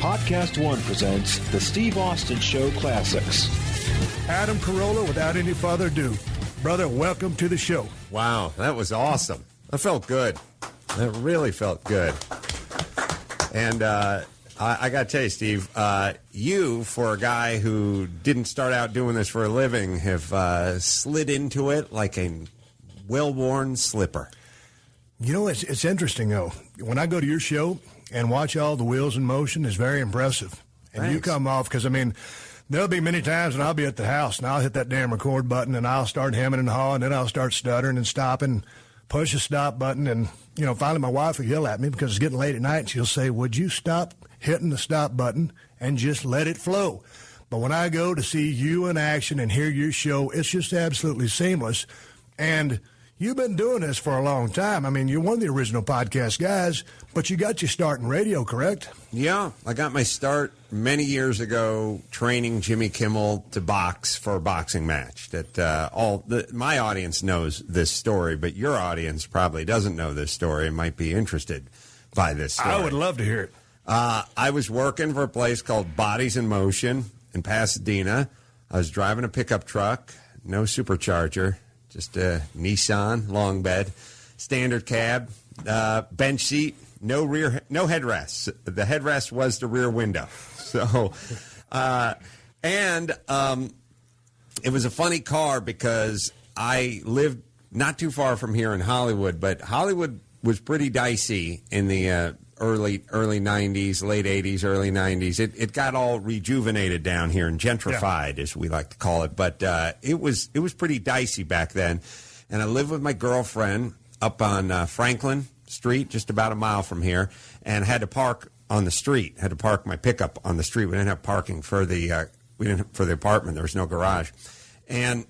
PodcastOne presents the Steve Austin Show Classics. Adam Carolla, without any further ado. Brother, welcome to the show. Wow, that was awesome. That felt good. That really felt good. And I got to tell you, Steve, you, for a guy who didn't start out doing this for a living, have slid into it like a well-worn slipper. You know, it's interesting, though. When I go to your show and watch all the wheels in motion, it's very impressive. And Thanks. You come off, because, I mean, there'll be many times when I'll be at the house, and I'll hit that damn record button, and I'll start hemming and hawing, and then I'll start stuttering and stopping, push the stop button, and, you know, finally my wife will yell at me because it's getting late at night, and she'll say, would you stop hitting the stop button and just let it flow? But when I go to see you in action and hear your show, it's just absolutely seamless. And you've been doing this for a long time. I mean, you're one of the original podcast guys, but you got your start in radio, correct? Yeah, I got my start many years ago training Jimmy Kimmel to box for a boxing match. That my audience knows this story, but your audience probably doesn't know this story and might be interested by this story. I would love to hear it. I was working for a place called Bodies in Motion in Pasadena. I was driving a pickup truck, no supercharger, just a Nissan long bed, standard cab, bench seat, no headrests. The headrest was the rear window. So, it was a funny car because I lived not too far from here in Hollywood, but Hollywood was pretty dicey in the early 90s, late 80s, early 90s. It got all rejuvenated down here and gentrified, as we like to call it. But it was pretty dicey back then. And I lived with my girlfriend up on Franklin Street, just about a mile from here, and had to park on the street. Had to park my pickup on the street. We didn't have parking for the apartment. There was no garage, and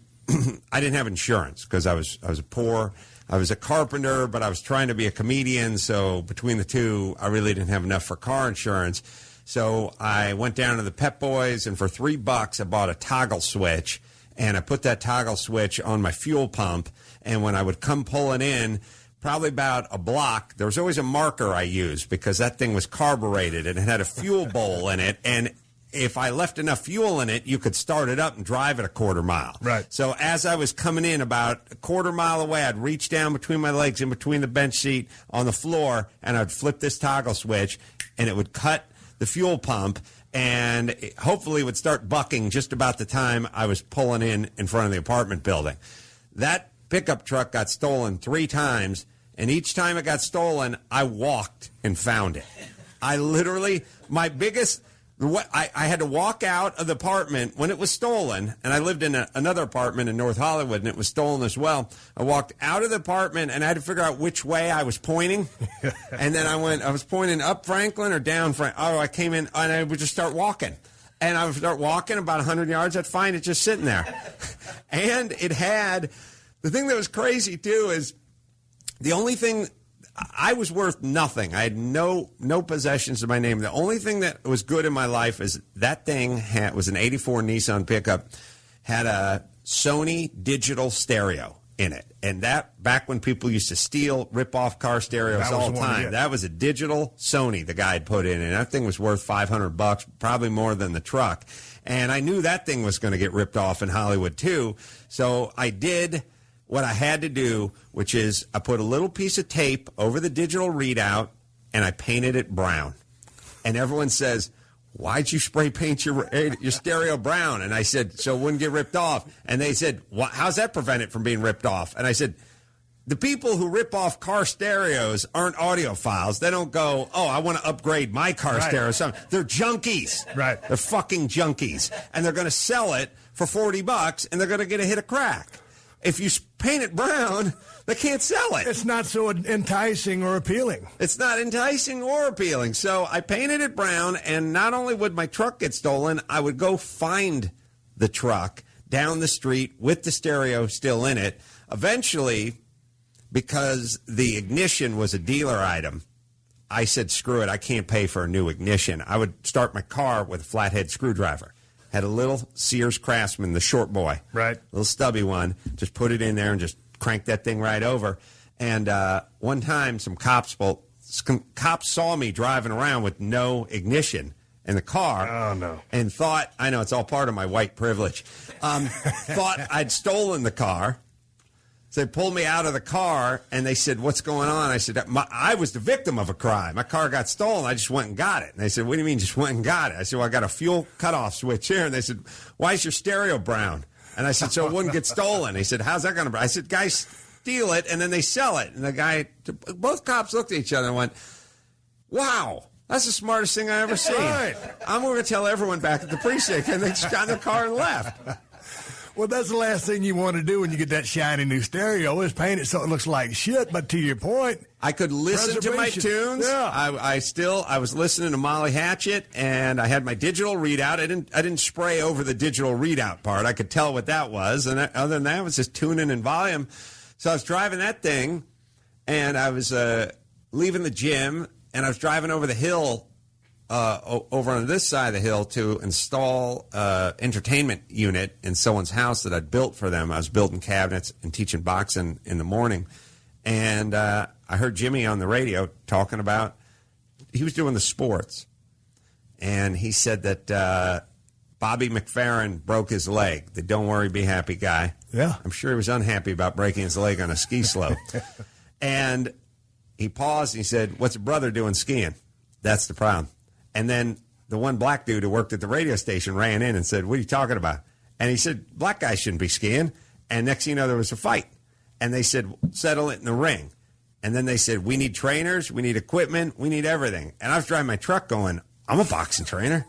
I didn't have insurance because I was poor. I was a carpenter, but I was trying to be a comedian, so between the two, I really didn't have enough for car insurance. So I went down to the Pep Boys, and for $3, I bought a toggle switch, and I put that toggle switch on my fuel pump, and when I would come pulling in, probably about a block, there was always a marker I used because that thing was carbureted, and it had a fuel bowl in it, and if I left enough fuel in it, you could start it up and drive it a quarter mile. Right. So as I was coming in about a quarter mile away, I'd reach down between my legs in between the bench seat on the floor, and I'd flip this toggle switch, and it would cut the fuel pump, and hopefully it would start bucking just about the time I was pulling in front of the apartment building. That pickup truck got stolen 3 times, and each time it got stolen, I walked and found it. I literally, I had to walk out of the apartment when it was stolen, and I lived in another apartment in North Hollywood, and it was stolen as well. I walked out of the apartment, and I had to figure out which way I was pointing. And then I was pointing up Franklin or down Franklin. Oh, I came in, and I would just start walking. And I would start walking about 100 yards. I'd find it just sitting there. And it had, the thing that was crazy, too, is the only thing, I was worth nothing. I had no possessions to my name. The only thing that was good in my life is that thing was an 84 Nissan pickup, had a Sony digital stereo in it. And that, back when people used to steal, rip off car stereos all the time, that was a digital Sony the guy had put in. And that thing was worth $500, probably more than the truck. And I knew that thing was going to get ripped off in Hollywood, too. So I did what I had to do, which is I put a little piece of tape over the digital readout, and I painted it brown. And everyone says, why'd you spray paint your stereo brown? And I said, so it wouldn't get ripped off. And they said, how's that prevent it from being ripped off? And I said, the people who rip off car stereos aren't audiophiles. They don't go, oh, I want to upgrade my car stereo. They're junkies. Right. They're fucking junkies. And they're going to sell it for $40, and they're going to get a hit of crack. If you paint it brown, they can't sell it. It's not so enticing or appealing. It's not enticing or appealing. So I painted it brown, and not only would my truck get stolen, I would go find the truck down the street with the stereo still in it. Eventually, because the ignition was a dealer item, I said, screw it, I can't pay for a new ignition. I would start my car with a flathead screwdriver. Had a little Sears Craftsman, the short boy. Right. Little stubby one. Just put it in there and just crank that thing right over. And one time some cops saw me driving around with no ignition. in the car. Oh, no. And thought, I know it's all part of my white privilege, thought I'd stolen the car. So they pulled me out of the car, and they said, what's going on? I said, I was the victim of a crime. My car got stolen. I just went and got it. And they said, what do you mean just went and got it? I said, well, I got a fuel cutoff switch here. And they said, why is your stereo brown? And I said, so it wouldn't get stolen. He said, how's that going to be? I said, guys steal it, and then they sell it. And the guy, both cops looked at each other and went, wow. That's the smartest thing I ever seen. Right. I'm going to tell everyone back at the precinct. And they just got in the car and left. Well, that's the last thing you want to do when you get that shiny new stereo is paint it so it looks like shit. But to your point, I could listen to my tunes. Yeah. I was listening to Molly Hatchet, and I had my digital readout. I didn't spray over the digital readout part. I could tell what that was, and other than that, it was just tuning in volume. So I was driving that thing, and I was leaving the gym, and I was driving over the hill. Over on this side of the hill to install entertainment unit in someone's house that I'd built for them. I was building cabinets and teaching boxing in the morning. And I heard Jimmy on the radio talking about, he was doing the sports. And he said that Bobby McFerrin broke his leg, the don't worry, be happy guy. Yeah. I'm sure he was unhappy about breaking his leg on a ski slope. And he paused and he said, what's a brother doing skiing? That's the problem. And then the one black dude who worked at the radio station ran in and said, what are you talking about? And he said, black guys shouldn't be skiing. And next thing you know, there was a fight. And they said, settle it in the ring. And then they said, we need trainers, we need equipment, we need everything. And I was driving my truck going, I'm a boxing trainer.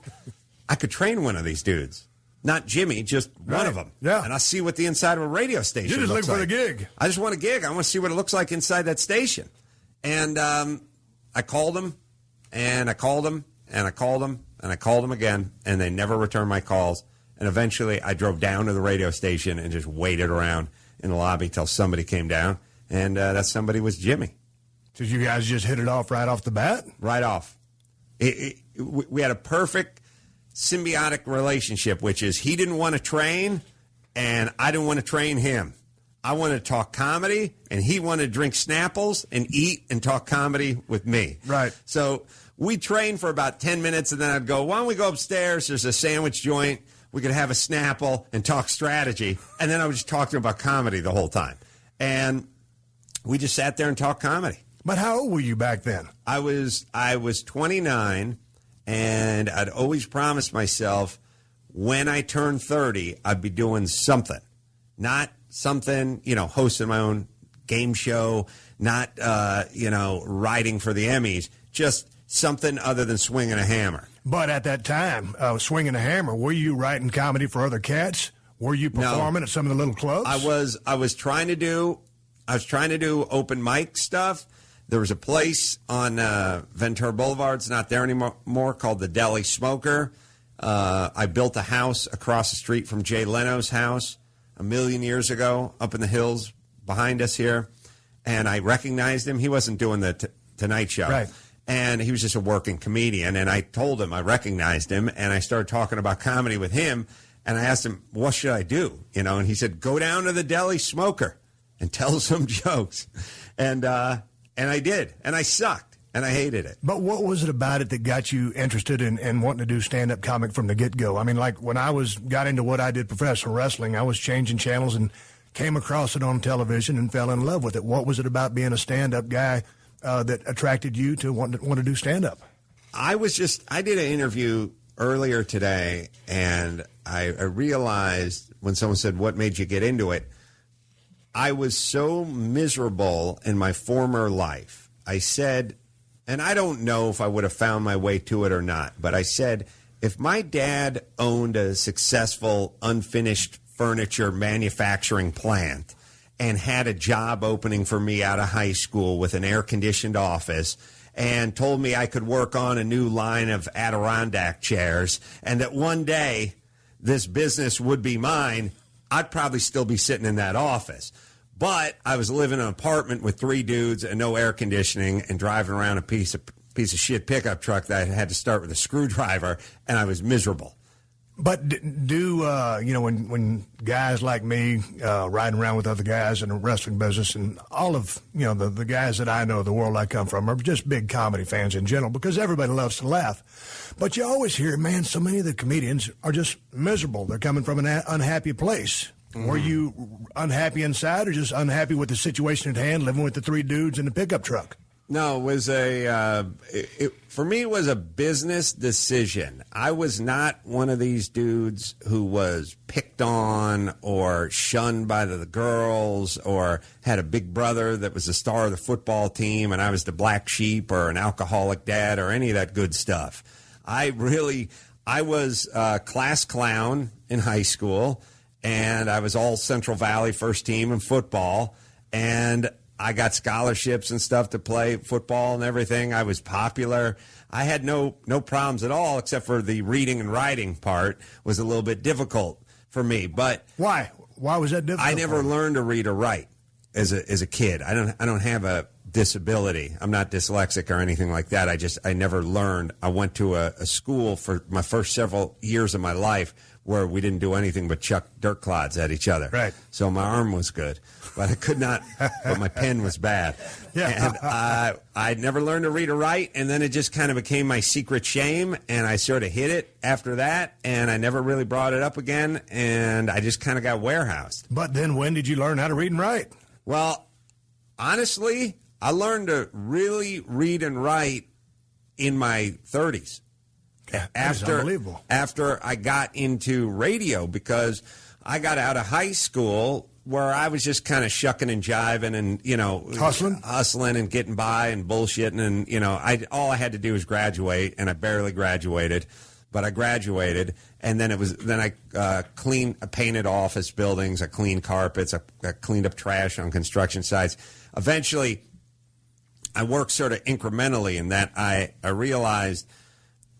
I could train one of these dudes. Not Jimmy, just one of them. Yeah. And I see what the inside of a radio station you just looks look for like. the gig. I just want a gig. I want to see what it looks like inside that station. And I called him, and I called him, and I called them, and I called them again, and they never returned my calls. And eventually I drove down to the radio station and just waited around in the lobby till somebody came down, and that somebody was Jimmy. Did you guys just hit it off right off the bat? Right off. We had a perfect symbiotic relationship, which is he didn't want to train, and I didn't want to train him. I wanted to talk comedy, and he wanted to drink Snapples and eat and talk comedy with me. Right. So we trained for about 10 minutes, and then I'd go, why don't we go upstairs? There's a sandwich joint. We could have a Snapple and talk strategy. And then I would just talk to him about comedy the whole time. And we just sat there and talked comedy. But how old were you back then? I was 29, and I'd always promised myself when I turned 30, I'd be doing something. Not something, hosting my own game show, not, writing for the Emmys, just something other than swinging a hammer. But at that time, swinging a hammer, were you writing comedy for other cats? Were you performing at some of the little clubs? I was trying to do open mic stuff. There was a place on Ventura Boulevard, it's not there anymore, called the Deli Smoker. I built a house across the street from Jay Leno's house 1 million years ago up in the hills behind us here. And I recognized him. He wasn't doing the Tonight Show. Right. And he was just a working comedian. And I told him I recognized him. And I started talking about comedy with him. And I asked him, what should I do? And he said, go down to the Deli Smoker and tell some jokes. And I did. And I sucked. And I hated it. But what was it about it that got you interested in wanting to do stand-up comic from the get-go? I mean, like when I got into what I did, professional wrestling, I was changing channels and came across it on television and fell in love with it. What was it about being a stand-up guy that attracted you to want to do stand-up? I did an interview earlier today, and I realized when someone said, what made you get into it? I was so miserable in my former life. I said, and I don't know if I would have found my way to it or not, but I said, if my dad owned a successful, unfinished furniture manufacturing plant and had a job opening for me out of high school with an air-conditioned office and told me I could work on a new line of Adirondack chairs and that one day this business would be mine, I'd probably still be sitting in that office. But I was living in an apartment with 3 dudes and no air conditioning and driving around a piece of shit pickup truck that I had to start with a screwdriver, and I was miserable. But when guys like me riding around with other guys in the wrestling business, and all of the guys that I know, the world I come from, are just big comedy fans in general because everybody loves to laugh. But you always hear, man, so many of the comedians are just miserable. They're coming from an unhappy place. Mm-hmm. Were you unhappy inside, or just unhappy with the situation at hand, living with the three dudes in the pickup truck? No, it was for me, it was a business decision. I was not one of these dudes who was picked on or shunned by the girls or had a big brother that was the star of the football team and I was the black sheep or an alcoholic dad or any of that good stuff. I was a class clown in high school, and I was all Central Valley first team in football, and I got scholarships and stuff to play football and everything. I was popular. I had no problems at all, except for the reading and writing part was a little bit difficult for me. But why? Why was that difficult? I never learned to read or write as a kid. I don't have a disability. I'm not dyslexic or anything like that. I never learned. I went to a school for my first several years of my life where we didn't do anything but chuck dirt clods at each other. Right. So my arm was good, but I could not, but my pen was bad. Yeah. And I never learned to read or write, and then it just kind of became my secret shame, and I sort of hid it after that, and I never really brought it up again, and I just kind of got warehoused. But then when did you learn how to read and write? Well, honestly, I learned to really read and write in my 30s. Unbelievable. After I got into radio, because I got out of high school where I was just kind of shucking and jiving and, hustling and getting by and bullshitting. And, all I had to do was graduate, and I barely graduated, but I graduated. And then I painted office buildings. I cleaned carpets. I cleaned up trash on construction sites. Eventually, I worked sort of incrementally in that I realized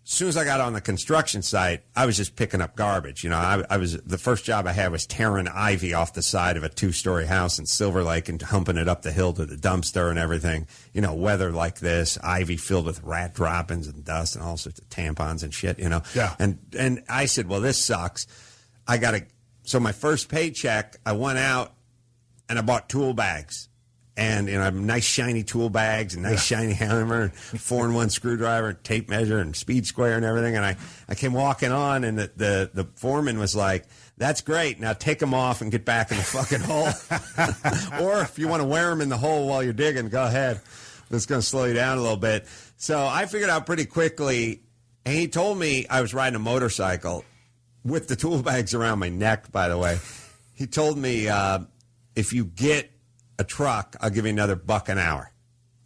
as soon as I got on the construction site, I was just picking up garbage. I was the first job I had was tearing ivy off the side of a 2-story house in Silver Lake and humping it up the hill to the dumpster and everything. Weather like this, ivy filled with rat droppings and dust and all sorts of tampons and shit. Yeah. And I said, well, this sucks. So my first paycheck, I went out and I bought tool bags. And, nice shiny tool bags and nice shiny hammer and 4-in-1 screwdriver and tape measure and speed square and everything. And I came walking on, and the foreman was like, that's great. Now take them off and get back in the fucking hole. Or if you want to wear them in the hole while you're digging, go ahead. It's going to slow you down a little bit. So I figured out pretty quickly, and he told me I was riding a motorcycle with the tool bags around my neck, by the way. He told me, if you get a truck, I'll give you another $1 an hour.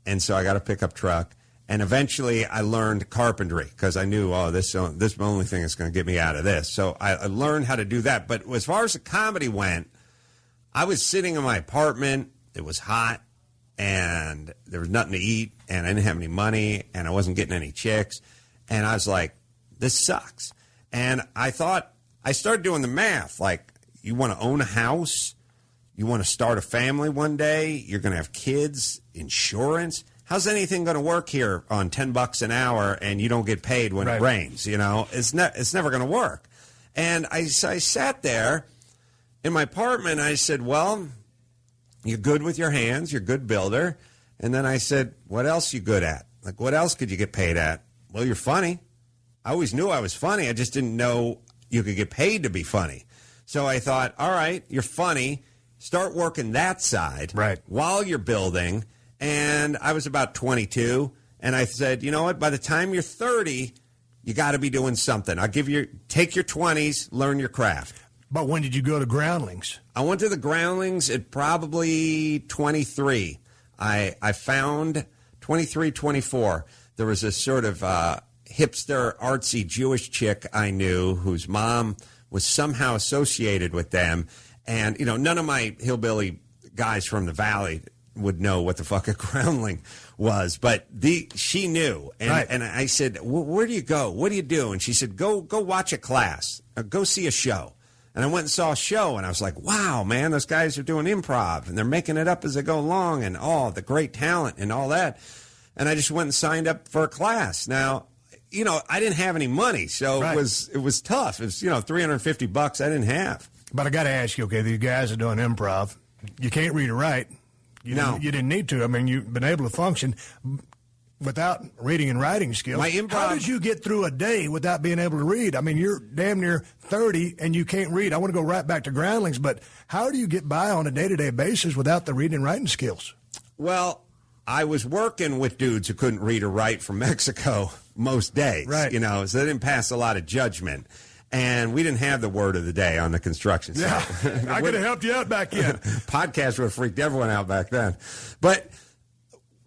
And so I got a pickup truck. And eventually I learned carpentry because I knew, this is the only thing that's going to get me out of this. So I learned how to do that. But as far as the comedy went, I was sitting in my apartment. It was hot, and there was nothing to eat, and I didn't have any money, and I wasn't getting any chicks. And I was like, this sucks. And I started doing the math. Like, you want to own a house? You want to start a family one day? You're going to have kids, insurance. How's anything going to work here on $10 an hour and you don't get paid when it rains? It's never going to work. And I sat there in my apartment. I said, well, you're good with your hands. You're a good builder. And then I said, what else you good at? Like, what else could you get paid at? Well, you're funny. I always knew I was funny. I just didn't know you could get paid to be funny. So I thought, all right, you're funny. Start working that side while you're building. And I was about 22, and I said, you know what? By the time you're 30, you got to be doing something. Take your 20s, learn your craft. But when did you go to Groundlings? I went to the Groundlings at probably 23. I found 23, 24. There was a sort of hipster, artsy Jewish chick I knew whose mom was somehow associated with them. And, none of my hillbilly guys from the Valley would know what the fuck a groundling was. But she knew. And I said, where do you go? What do you do? And she said, go watch a class. Go see a show. And I went and saw a show, and I was like, wow, man, those guys are doing improv, and they're making it up as they go along, and the great talent and all that. And I just went and signed up for a class. Now, I didn't have any money, so Right. it was tough. It was, $350 I didn't have. But I got to ask you, okay, these guys are doing improv. You can't read or write. You didn't need to. I mean, you've been able to function without reading and writing skills. How did you get through a day without being able to read? I mean, you're damn near 30 and you can't read. I want to go right back to Groundlings, but how do you get by on a day-to-day basis without the reading and writing skills? Well, I was working with dudes who couldn't read or write from Mexico most days, right. So they didn't pass a lot of judgment. And we didn't have the word of the day on the construction site. Yeah, I could have helped you out back then. Podcast would have freaked everyone out back then. But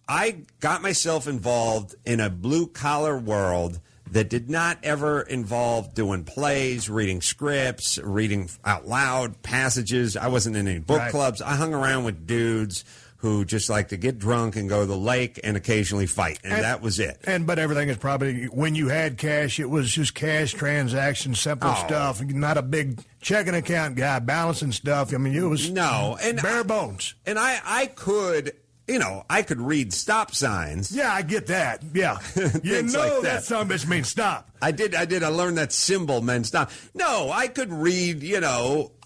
I got myself involved in a blue-collar world that did not ever involve doing plays, reading scripts, reading out loud passages. I wasn't in any book clubs. I hung around with dudes who just like to get drunk and go to the lake and occasionally fight, and that was it. But everything is probably, when you had cash, it was just cash transactions, simple stuff, not a big checking account guy balancing stuff. I mean, it was bare bones. And I could, I could read stop signs. Yeah, I get that. Yeah. You know like that son of a bitch means stop. I did. I learned that symbol meant stop. No, I could read,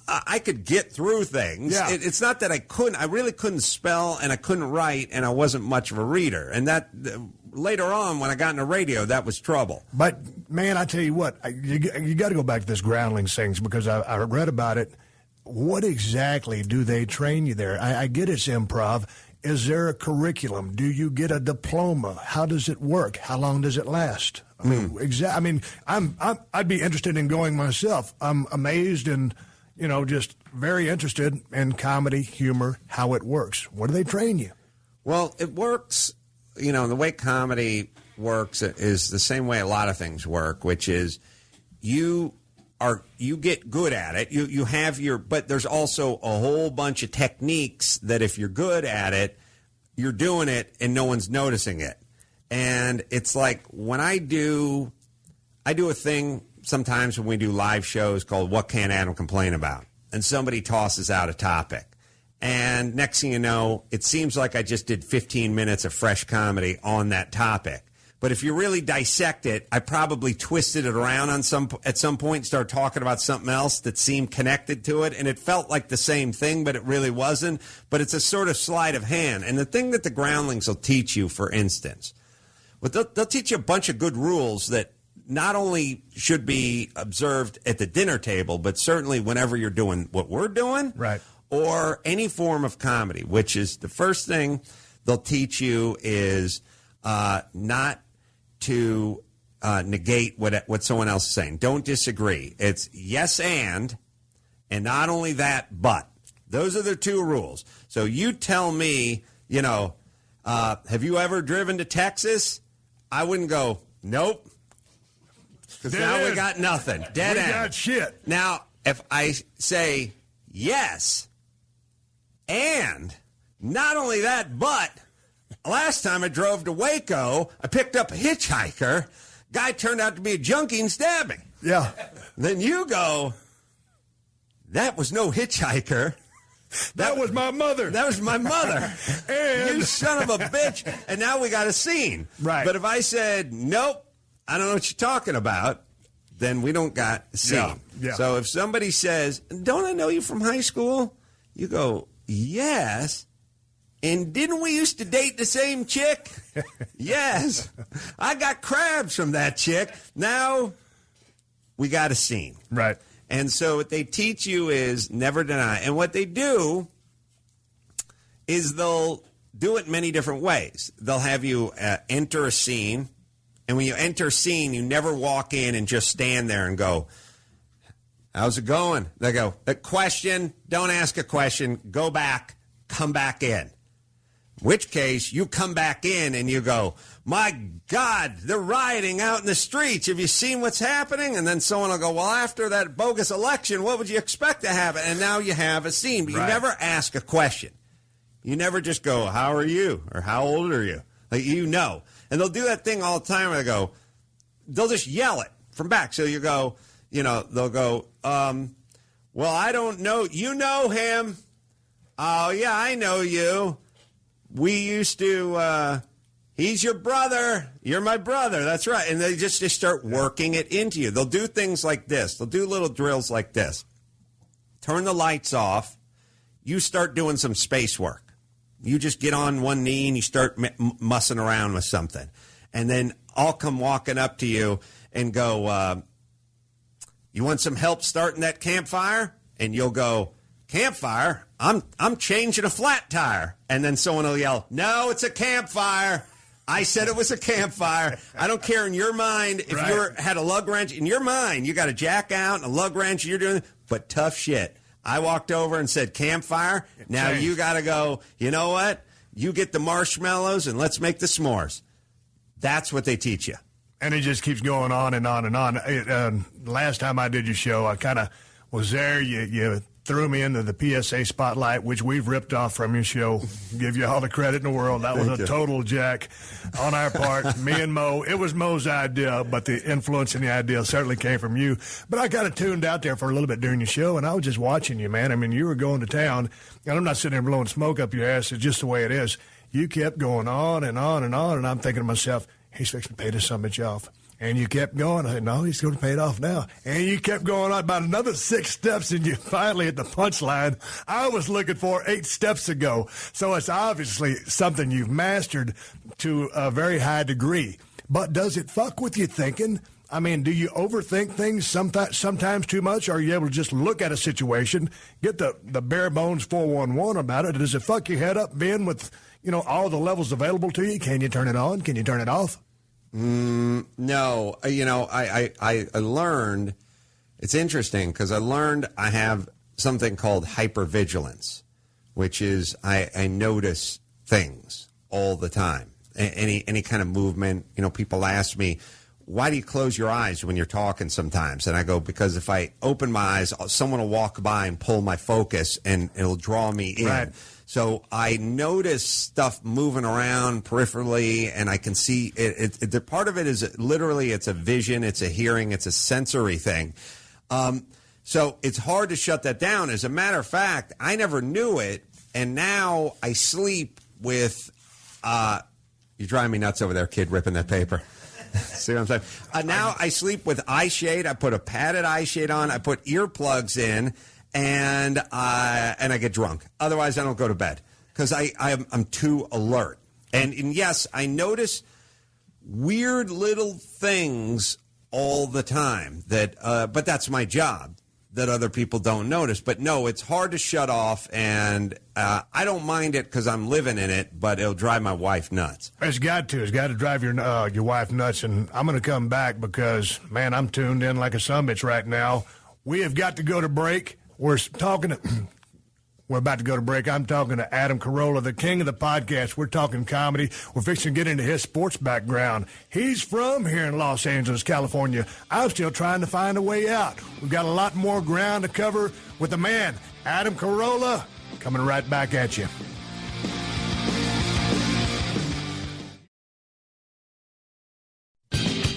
I could get through things. Yeah. It's not that I couldn't. I really couldn't spell, and I couldn't write, and I wasn't much of a reader. And that later on, when I got into radio, that was trouble. But, man, I tell you what, you got to go back to this Groundlings things because I read about it. What exactly do they train you there? I get it's improv. Is there a curriculum? Do you get a diploma? How does it work? How long does it last? I mean, I'd be interested in going myself. I'm amazed and just very interested in comedy, humor, how it works. What do they train you? Well, it works, the way comedy works is the same way a lot of things work, which is you get good at it. You have but there's also a whole bunch of techniques that if you're good at it, you're doing it and no one's noticing it. And it's like when I do a thing sometimes when we do live shows called What Can't Adam Complain About? And somebody tosses out a topic. And next thing you know, it seems like I just did 15 minutes of fresh comedy on that topic. But if you really dissect it, I probably twisted it around at some point and started talking about something else that seemed connected to it. And it felt like the same thing, but it really wasn't. But it's a sort of sleight of hand. And the thing that the Groundlings will teach you, for instance, they'll teach you a bunch of good rules that not only should be observed at the dinner table, but certainly whenever you're doing what we're doing, right, or any form of comedy, which is the first thing they'll teach you is not to negate what someone else is saying. Don't disagree. It's yes and not only that, but. Those are the two rules. So you tell me, have you ever driven to Texas? I wouldn't go, nope. Because now we got nothing. Dead end. We got shit. Now, if I say yes, and not only that, but last time I drove to Waco, I picked up a hitchhiker. Guy turned out to be a junkie and stabbed me. Yeah. Then you go, that was no hitchhiker. That was my mother. That was my mother. And you son of a bitch. And now we got a scene. Right. But if I said, nope, I don't know what you're talking about, then we don't got a scene. Yeah. So if somebody says, don't I know you from high school? You go, yes. And didn't we used to date the same chick? Yes. I got crabs from that chick. Now we got a scene. Right. And so what they teach you is never deny. And what they do is they'll do it many different ways. They'll have you enter a scene. And when you enter a scene, you never walk in and just stand there and go, how's it going? They go, a question, don't ask a question, go back, come back in. In which case, you come back in and you go, my God, they're rioting out in the streets. Have you seen what's happening? And then someone will go, well, after that bogus election, what would you expect to happen? And now you have a scene. But you never ask a question. You never just go, how are you? Or how old are you? Like, And they'll do that thing all the time where they'll just yell it from back. So you go, they'll go, well, I don't know. You know him. Oh, yeah, I know you. We used to, He's your brother. You're my brother. That's right. And they just start working it into you. They'll do things like this. They'll do little drills like this. Turn the lights off. You start doing some space work. You just get on one knee and you start mussing around with something. And then I'll come walking up to you and go, you want some help starting that campfire? And you'll go, campfire? I'm changing a flat tire. And then someone will yell, no, it's a campfire. I said it was a campfire. I don't care in your mind if you had a lug wrench. In your mind, you got a jack out and a lug wrench. You're doing, but tough shit. I walked over and said campfire. Now you got to go, you know what? You get the marshmallows and let's make the s'mores. That's what they teach you. And it just keeps going on and on and on. Last time I did your show, I kind of was there. You threw me into the PSA spotlight, which we've ripped off from your show. Give you all the credit in the world. That was a total jack on our part. Me and Mo. It was Mo's idea, but the influence and the idea certainly came from you. But I kind of tuned out there for a little bit during your show, and I was just watching you, man. I mean, you were going to town, and I'm not sitting there blowing smoke up your ass. It's just the way it is. You kept going on and on and on, and I'm thinking to myself, he's fixing to pay this son of a bitch off. And you kept going. I said, no, he's going to pay it off now. And you kept going on about another 6 steps, and you finally hit the punchline I was looking for 8 steps ago. So it's obviously something you've mastered to a very high degree. But does it fuck with you thinking? I mean, do you overthink things sometimes too much? Or are you able to just look at a situation, get the bare bones 411 about it? Does it fuck your head up being with, all the levels available to you? Can you turn it on? Can you turn it off? No, I learned, it's interesting because I learned I have something called hypervigilance, which is I notice things all the time. Any kind of movement, people ask me, why do you close your eyes when you're talking sometimes? And I go, because if I open my eyes, someone will walk by and pull my focus and it'll draw me in. Right. So I notice stuff moving around peripherally, and I can see the part of it is literally it's a vision, it's a hearing, it's a sensory thing. So it's hard to shut that down. As a matter of fact, I never knew it, and now I sleep with you're driving me nuts over there, kid, ripping that paper. See what I'm saying? Now I sleep with eye shade. I put a padded eye shade on. I put earplugs in. And I get drunk. Otherwise, I don't go to bed because I'm too alert. And yes, I notice weird little things all the time but that's my job that other people don't notice. But no, it's hard to shut off, and I don't mind it because I'm living in it, but it'll drive my wife nuts. It's got to drive your wife nuts, and I'm going to come back because, man, I'm tuned in like a summit right now. We have got to go to break. We're about to go to break. I'm talking to Adam Carolla, the king of the podcast. We're talking comedy. We're fixing to get into his sports background. He's from here in Los Angeles, California. I'm still trying to find a way out. We've got a lot more ground to cover with the man, Adam Carolla, coming right back at you.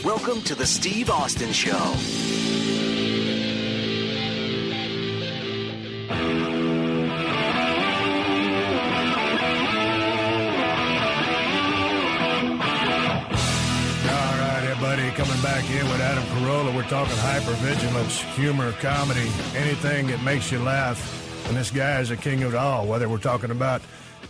Welcome to the Steve Austin Show. Coming back in with Adam Carolla. We're talking hypervigilance, humor, comedy, anything that makes you laugh. And this guy is a king of it all, whether we're talking about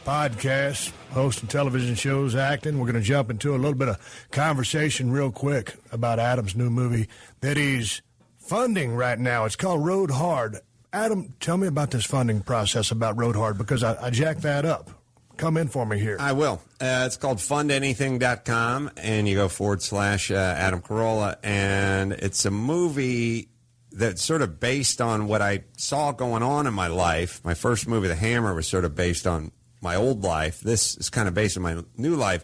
podcasts, hosting television shows, acting. We're going to jump into a little bit of conversation real quick about Adam's new movie that he's funding right now. It's called Road Hard. Adam, tell me about this funding process about Road Hard, because I jacked that up. Come in for me here. I will. It's called fundanything.com, and you go / Adam Carolla, and it's a movie that's sort of based on what I saw going on in my life. My first movie, The Hammer, was sort of based on my old life. This is kind of based on my new life.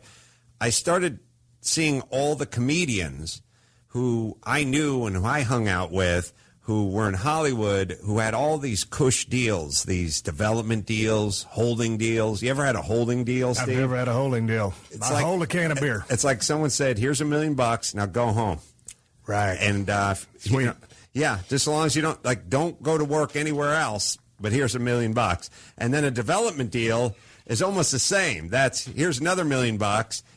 I started seeing all the comedians who I knew and who I hung out with, who were in Hollywood, who had all these cush deals, these development deals, holding deals. You ever had a holding deal, Steve? I've never had a holding deal. I hold a can of beer. It's like someone said, here's $1 million, now go home. Right. And, sweet. Yeah, just as long as you don't go to work anywhere else, but here's $1 million. And then a development deal is almost the same. Here's another $1 million.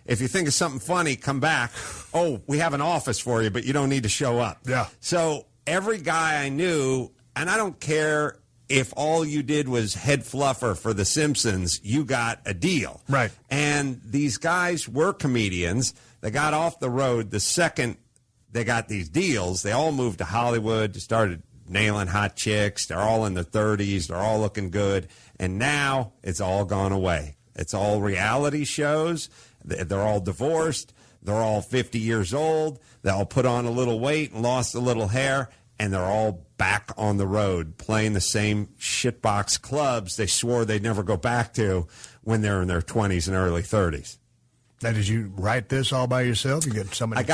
If you think of something funny, come back. Oh, we have an office for you, but you don't need to show up. Yeah. So every guy I knew, and I don't care if all you did was head fluffer for The Simpsons, you got a deal. Right. And these guys were comedians. They got off the road the second they got these deals. They all moved to Hollywood, started nailing hot chicks. They're all in their 30s. They're all looking good. And now it's all gone away. It's all reality shows. They're all divorced. They're all 50 years old. They all put on a little weight and lost a little hair. And they're all back on the road playing the same shitbox clubs they swore they'd never go back to when they're in their 20s and early 30s. Now, did you write this all by yourself? You get somebody I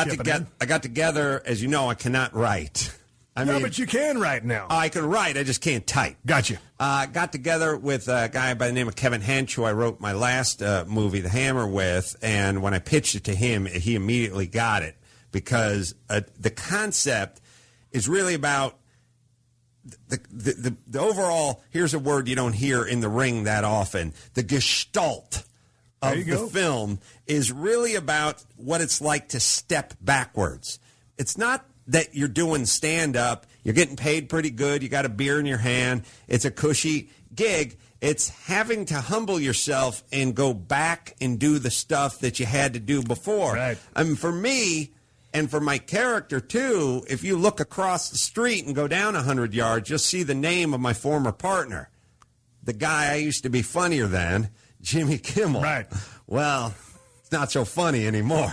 got together, as you know, I cannot write. But you can write now. I can write, I just can't type. Gotcha. Got together with a guy by the name of Kevin Hench, who I wrote my last movie, The Hammer, with, and when I pitched it to him, he immediately got it, because the concept is really about the overall, here's a word you don't hear in The Ring that often, the gestalt of the film is really about what it's like to step backwards. It's not that you're doing stand-up, you're getting paid pretty good, you got a beer in your hand, it's a cushy gig. It's having to humble yourself and go back and do the stuff that you had to do before. Right. I mean, for me, and for my character, too, if you look across the street and go down 100 yards, you'll see the name of my former partner, the guy I used to be funnier than, Jimmy Kimmel. Right. Well, it's not so funny anymore.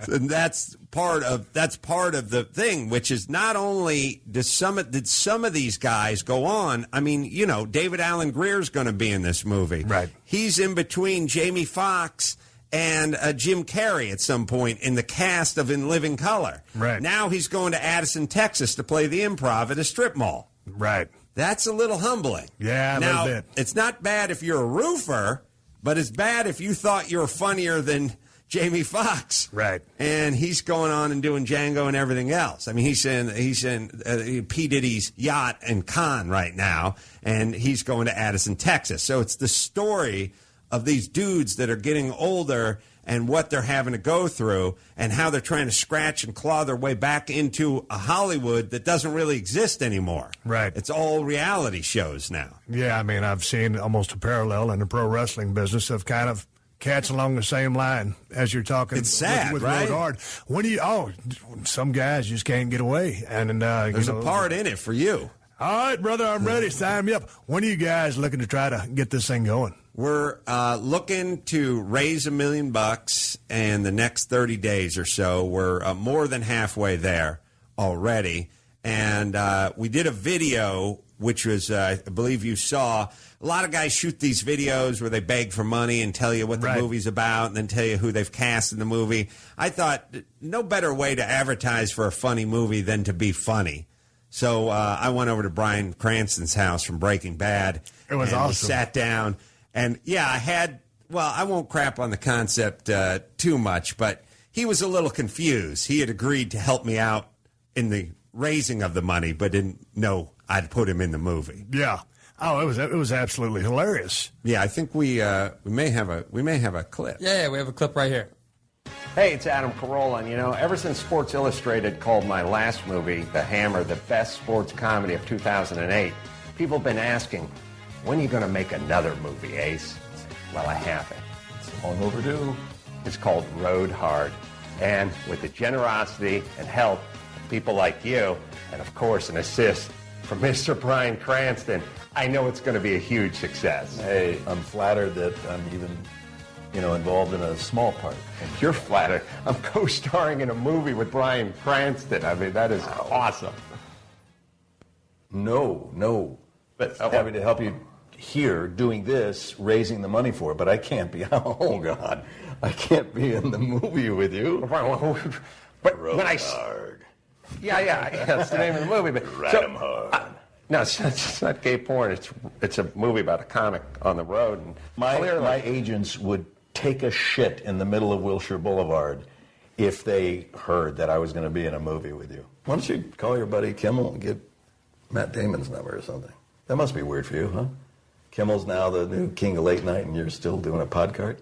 And that's part of the thing, which is not only did some of these guys go on. I mean, you know, David Alan Grier's going to be in this movie. Right. He's in between Jamie Foxx and Jim Carrey at some point in the cast of In Living Color. Right. Now he's going to Addison, Texas to play the Improv at a strip mall. Right. That's a little humbling. Yeah, a now, little bit. It's not bad if you're a roofer, but it's bad if you thought you were funnier than Jamie Foxx. Right. And he's going on and doing Django and everything else. I mean, he's in P. Diddy's yacht in Cannes right now, and he's going to Addison, Texas. So it's the story of these dudes that are getting older and what they're having to go through and how they're trying to scratch and claw their way back into a Hollywood that doesn't really exist anymore. Right. It's all reality shows now. Yeah, I mean, I've seen almost a parallel in the pro wrestling business of kind of cats along the same line as you're talking. It's sad, with right? Road Hard. Some guys just can't get away. And there's a part in it for you. All right, brother, I'm ready. Sign me up. When are you guys looking to try to get this thing going? We're looking to raise $1 million in the next 30 days or so. We're more than halfway there already. And we did a video, which was, I believe you saw. A lot of guys shoot these videos where they beg for money and tell you what the movie's about and then tell you who they've cast in the movie. I thought no better way to advertise for a funny movie than to be funny. So I went over to Bryan Cranston's house from Breaking Bad. It was awesome. We sat down. And, yeah, I won't crap on the concept too much, but he was a little confused. He had agreed to help me out in the raising of the money, but didn't know I'd put him in the movie. Yeah. Oh, it was absolutely hilarious. Yeah, I think we may have a clip. Yeah, we have a clip right here. Hey, it's Adam Carolla, and ever since Sports Illustrated called my last movie, The Hammer, the best sports comedy of 2008, people have been asking, when are you going to make another movie, Ace? Well, I haven't. It's long overdue. It's called Road Hard. And with the generosity and help of people like you, and of course an assist from Mr. Bryan Cranston, I know it's going to be a huge success. Hey, I'm flattered that I'm even, involved in a small part. You're flattered. I'm co-starring in a movie with Bryan Cranston. I mean, that is awesome. No. But happy to help you here doing this, raising the money for it, but I can't be, oh God, I can't be in the movie with you. But Road when Hard. Yeah, that's the name of the movie. But Ride 'em hard. No, it's not gay porn. It's a movie about a comic on the road. And my agents would take a shit in the middle of Wilshire Boulevard if they heard that I was going to be in a movie with you. Why don't you call your buddy Kimmel and get Matt Damon's number or something? That must be weird for you, huh? Kimmel's now the new king of late night, and you're still doing a podcast?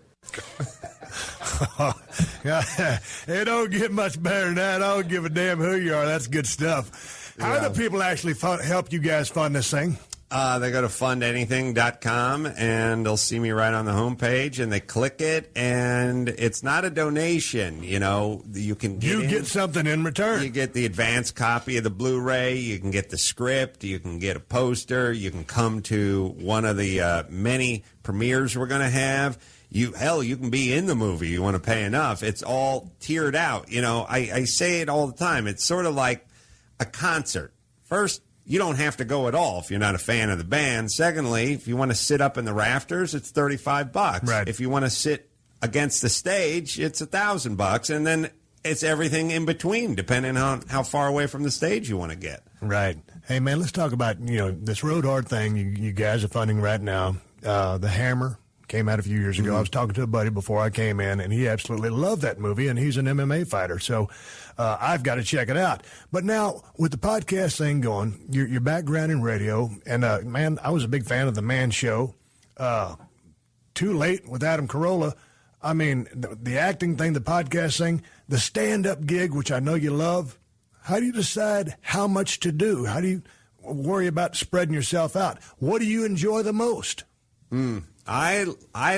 It don't get much better than that. I don't give a damn who you are. That's good stuff. How do people actually help you guys fund this thing? They go to fundanything.com, and they'll see me right on the homepage, and they click it, and it's not a donation. You can get something in return. You get the advanced copy of the Blu-ray. You can get the script. You can get a poster. You can come to one of the many premieres we're going to have. You can be in the movie. You want to pay enough. It's all tiered out. I say it all the time. It's sort of like a concert. First, you don't have to go at all if you're not a fan of the band. Secondly, if you want to sit up in the rafters, it's $35. Right. If you want to sit against the stage, it's $1,000. And then it's everything in between, depending on how far away from the stage you want to get. Right. Hey, man, let's talk about, this Road Hard thing you guys are funding right now. The Hammer came out a few years ago. I was talking to a buddy before I came in, and he absolutely loved that movie, and he's an MMA fighter. So I've got to check it out. But now, with the podcast thing going, your background in radio, and, man, I was a big fan of The Man Show. Too Late with Adam Carolla. I mean, the acting thing, the podcast thing, the stand-up gig, which I know you love. How do you decide how much to do? How do you worry about spreading yourself out? What do you enjoy the most? I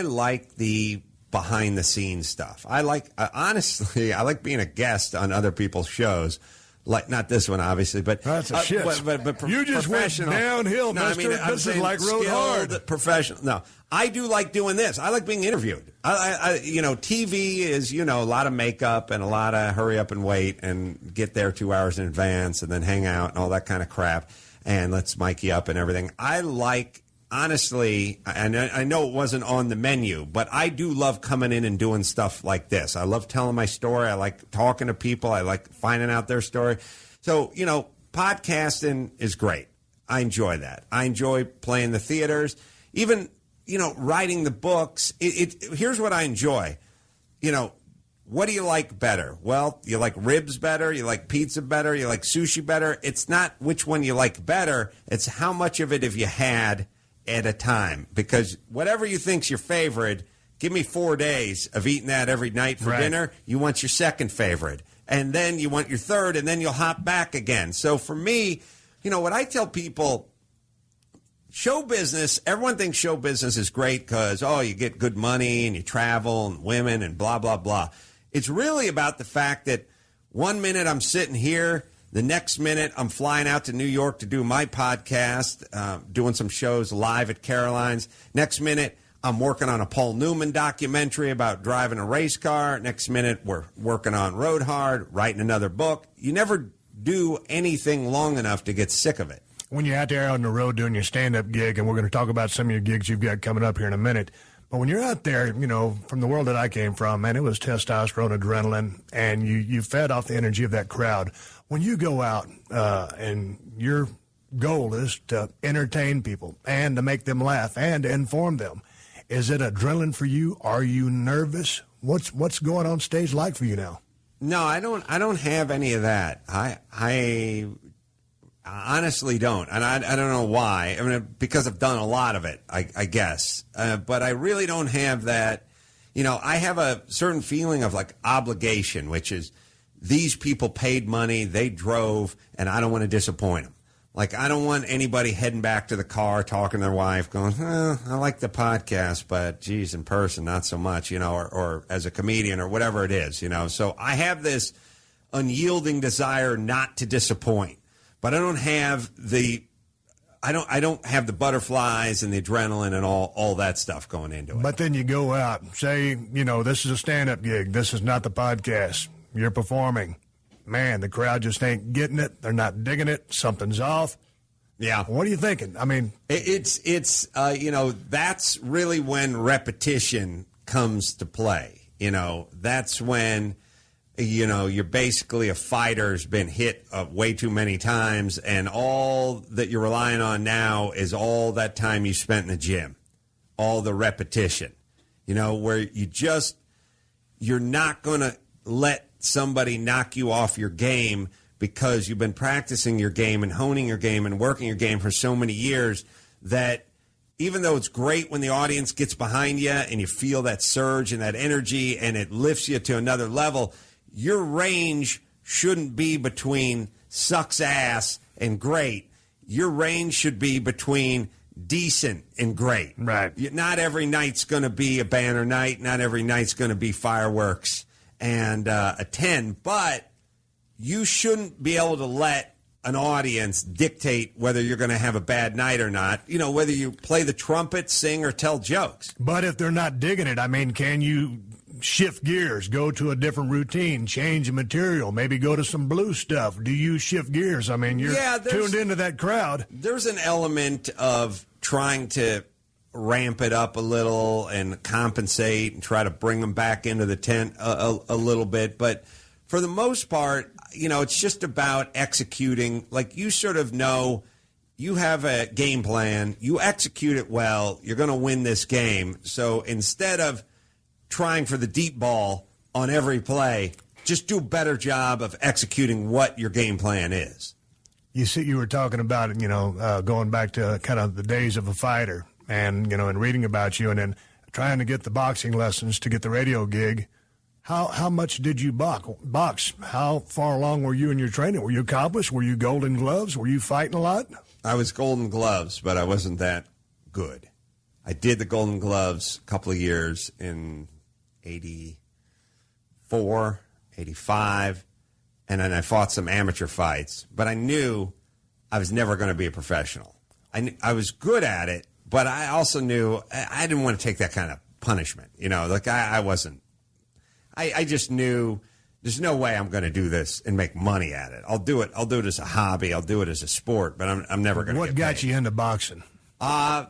like the behind-the-scenes stuff. Honestly, I like being a guest on other people's shows. Like, not this one, obviously, but that's a shit. But you just went downhill, mister. This is like Road Hard. Professional. No, I do like doing this. I like being interviewed. TV is, a lot of makeup and a lot of hurry up and wait and get there 2 hours in advance and then hang out and all that kind of crap and let's mic you up and everything. I like. Honestly, and I know it wasn't on the menu, but I do love coming in and doing stuff like this. I love telling my story. I like talking to people. I like finding out their story. So, podcasting is great. I enjoy that. I enjoy playing the theaters. Even, writing the books. Here's what I enjoy. What do you like better? Well, you like ribs better, you like pizza better, you like sushi better. It's not which one you like better. It's how much of it have you had at a time, because whatever you think's your favorite, give me 4 days of eating that every night for dinner. You want your second favorite, and then you want your third, and then you'll hop back again. So for me, what I tell people, show business, everyone thinks show business is great because, you get good money and you travel and women and blah, blah, blah. It's really about the fact that 1 minute I'm sitting here, the next minute, I'm flying out to New York to do my podcast, doing some shows live at Caroline's. Next minute, I'm working on a Paul Newman documentary about driving a race car. Next minute, we're working on Road Hard, writing another book. You never do anything long enough to get sick of it. When you're out there on the road doing your stand-up gig, and we're going to talk about some of your gigs you've got coming up here in a minute, but when you're out there, from the world that I came from, man, it was testosterone, adrenaline, and you fed off the energy of that crowd. When you go out and your goal is to entertain people and to make them laugh and to inform them, is it adrenaline for you? Are you nervous? What's going on stage like for you now? No, I don't have any of that. I honestly don't, and I don't know why. I mean, because I've done a lot of it, I guess. But I really don't have that. I have a certain feeling of like obligation, which is these people paid money, they drove, and I don't want to disappoint them. Like, I don't want anybody heading back to the car talking to their wife going, I like the podcast, but geez, in person, not so much, or as a comedian or whatever it is, So I have this unyielding desire not to disappoint. But I don't have the butterflies and the adrenaline and all that stuff going into it. But then you go out, say, this is a stand-up gig. This is not the podcast. You're performing. Man, the crowd just ain't getting it. They're not digging it. Something's off. Yeah. What are you thinking? I mean, it's that's really when repetition comes to play. That's when you're basically a fighter who's been hit way too many times, and all that you're relying on now is all that time you spent in the gym, all the repetition, where you're not going to let somebody knock you off your game because you've been practicing your game and honing your game and working your game for so many years that even though it's great when the audience gets behind you and you feel that surge and that energy and it lifts you to another level, your range shouldn't be between sucks ass and great. Your range should be between decent and great. Right. Not every night's going to be a banner night. Not every night's going to be fireworks and a 10. But you shouldn't be able to let an audience dictate whether you're going to have a bad night or not. You know, whether you play the trumpet, sing, or tell jokes. But if they're not digging it, I mean, can you shift gears, go to a different routine, change the material, maybe go to some blue stuff? Do you shift gears? I mean, you're tuned into that crowd. There's an element of trying to ramp it up a little and compensate and try to bring them back into the tent a little bit. But for the most part, you know, it's just about executing. Like, you sort of know you have a game plan, you execute it well, you're going to win this game. So instead of trying for the deep ball on every play, just do a better job of executing what your game plan is. You see, you were talking about it, you know, going back to kind of the days of a fighter and, you know, and reading about you and then trying to get the boxing lessons to get the radio gig. How much did you box? How far along were you in your training? Were you accomplished? Were you golden gloves? Were you fighting a lot? I was golden gloves, but I wasn't that good. I did the golden gloves a couple of years in 84, 85, and then I fought some amateur fights. But I knew I was never going to be a professional. I was good at it, but I also knew I didn't want to take that kind of punishment. You know, like I wasn't. I just knew there's no way I'm going to do this and make money at it. I'll do it as a hobby. I'll do it as a sport, but I'm never going to get paid. What got you into boxing? I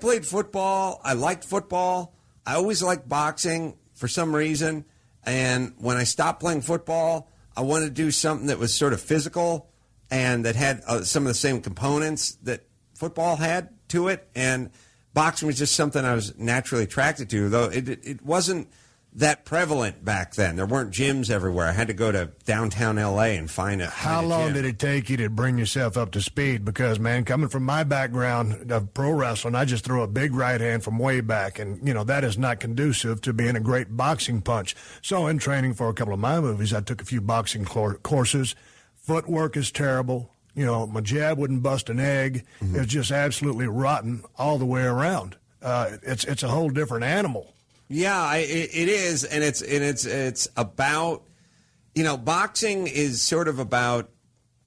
played football. I liked football. I always liked boxing for some reason. And when I stopped playing football, I wanted to do something that was sort of physical and that had some of the same components that football had to it. And boxing was just something I was naturally attracted to, though it wasn't that prevalent back then. There weren't gyms everywhere. I had to go to downtown L.A. and find a How long did it take you to bring yourself up to speed? Because, man, coming from my background of pro wrestling, I just throw a big right hand from way back, and, you know, that is not conducive to being a great boxing punch. So in training for a couple of my movies, I took a few boxing courses. Footwork is terrible. You know, my jab wouldn't bust an egg. Mm-hmm. It was just absolutely rotten all the way around. It's a whole different animal. Yeah, it is, and it's about, you know, boxing is sort of about,